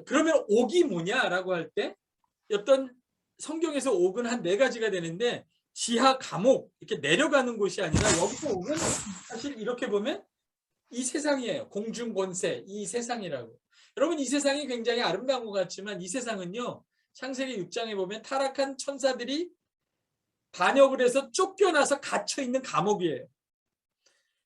그러면 옥이 뭐냐라고 할 때 어떤 성경에서 옥은 한 4가지가 되는데 지하 감옥 이렇게 내려가는 곳이 아니라 여기서 옥은 사실 이렇게 보면 이 세상이에요. 공중 권세 이 세상이라고. 여러분 이 세상이 굉장히 아름다운 것 같지만 이 세상은요. 창세기 6장에 보면 타락한 천사들이 반역을 해서 쫓겨나서 갇혀있는 감옥이에요.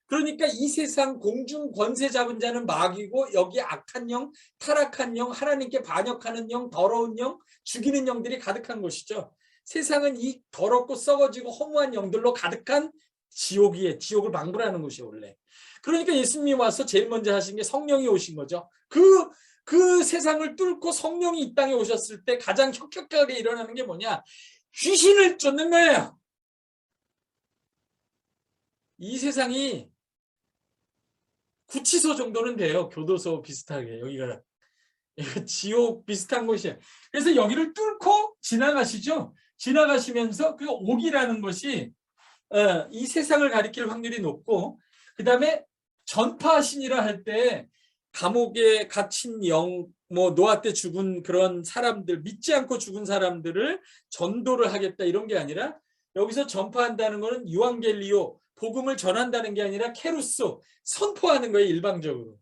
그러니까 이 세상 공중 권세 잡은 자는 마귀고 여기 악한 영, 타락한 영, 하나님께 반역하는 영, 더러운 영, 죽이는 영들이 가득한 곳이죠. 세상은 이 더럽고 썩어지고 허무한 영들로 가득한 지옥이에 지옥을 방불하는 곳이에요 원래. 그러니까 예수님이 와서 제일 먼저 하신 게 성령이 오신 거죠. 그 세상을 뚫고 성령이 이 땅에 오셨을 때 가장 혁혁하게 일어나는 게 뭐냐? 귀신을 쫓는 거예요. 이 세상이 구치소 정도는 돼요. 교도소 비슷하게. 여기가 지옥 비슷한 곳이에요. 그래서 여기를 뚫고 지나가시죠. 지나가시면서 그 옥이라는 것이 이 세상을 가리킬 확률이 높고, 그 다음에 전파신이라 할 때 감옥에 갇힌 영, 노아 때 죽은 그런 사람들, 믿지 않고 죽은 사람들을 전도를 하겠다 이런 게 아니라, 여기서 전파한다는 것은 유앙겔리오, 복음을 전한다는 게 아니라 케루소, 선포하는 거예요. 일방적으로.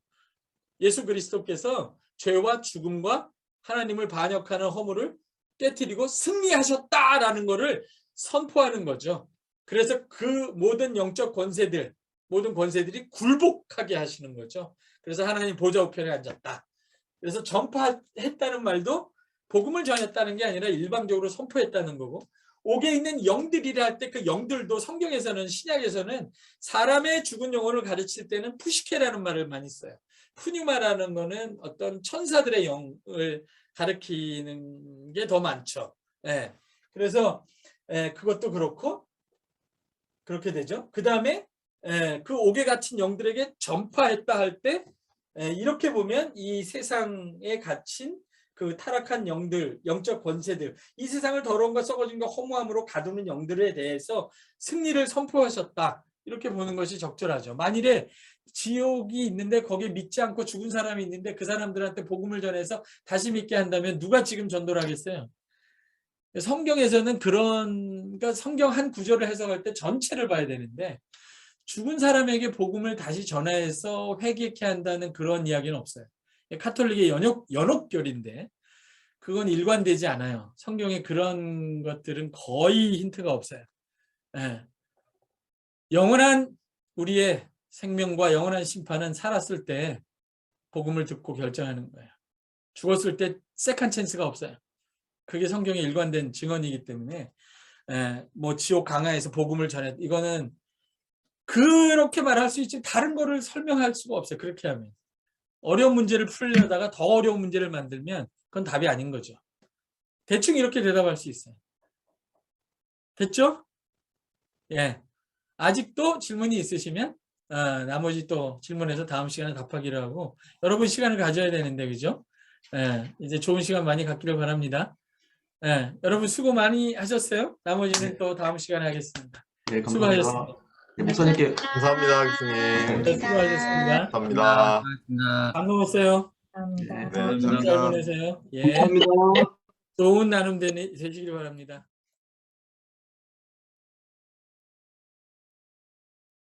예수 그리스도께서 죄와 죽음과 하나님을 반역하는 허물을 깨뜨리고 승리하셨다라는 것을 선포하는 거죠. 그래서 그 모든 영적 권세들, 모든 권세들이 굴복하게 하시는 거죠. 그래서 하나님 보좌 우편에 앉았다. 그래서 전파했다는 말도 복음을 전했다는 게 아니라 일방적으로 선포했다는 거고, 옥에 있는 영들이라 할 때 그 영들도 성경에서는, 신약에서는 사람의 죽은 영혼을 가르칠 때는 푸시케라는 말을 많이 써요. 푸뉴마라는 거는 어떤 천사들의 영을 가리키는 게 더 많죠. 예. 그래서 그것도 그렇고 그렇게 되죠. 그 다음에 그 옥에 갇힌 영들에게 전파했다 할 때 이렇게 보면 이 세상에 갇힌 그 타락한 영들, 영적 권세들, 이 세상을 더러움과 썩어짐과 허무함으로 가두는 영들에 대해서 승리를 선포하셨다. 이렇게 보는 것이 적절하죠. 만일에 지옥이 있는데 거기에 믿지 않고 죽은 사람이 있는데 그 사람들한테 복음을 전해서 다시 믿게 한다면 누가 지금 전도를 하겠어요? 성경에서는 그러니까 성경 한 구절을 해석할 때 전체를 봐야 되는데, 죽은 사람에게 복음을 다시 전해서 회개케 한다는 그런 이야기는 없어요. 카톨릭의 연옥결인데 그건 일관되지 않아요. 성경에 그런 것들은 거의 힌트가 없어요. 영원한 우리의 생명과 영원한 심판은 살았을 때 복음을 듣고 결정하는 거예요. 죽었을 때 세컨 찬스가 없어요. 그게 성경에 일관된 증언이기 때문에 지옥 강화에서 복음을 전해, 이거는 그렇게 말할 수 있지 다른 거를 설명할 수가 없어요. 그렇게 하면 어려운 문제를 풀려다가 더 어려운 문제를 만들면 그건 답이 아닌 거죠. 대충 이렇게 대답할 수 있어요. 됐죠? 예. 아직도 질문이 있으시면 나머지 또 질문해서 다음 시간에 답하기로 하고, 여러분 시간을 가져야 되는데, 그죠? 이제 좋은 시간 많이 갖기를 바랍니다. 여러분 수고 많이 하셨어요. 나머지는 또 다음 시간에 하겠습니다. 네, 감사합니다. 수고하셨습니다. 네, 목사님께 감사합니다, 교수님. 네, 수고하셨습니다. 감사합니다. 밥 먹었어요? 감사합니다. 네, 잘 감사합니다. 보내세요. 예. 좋은 나눔 되시길 바랍니다.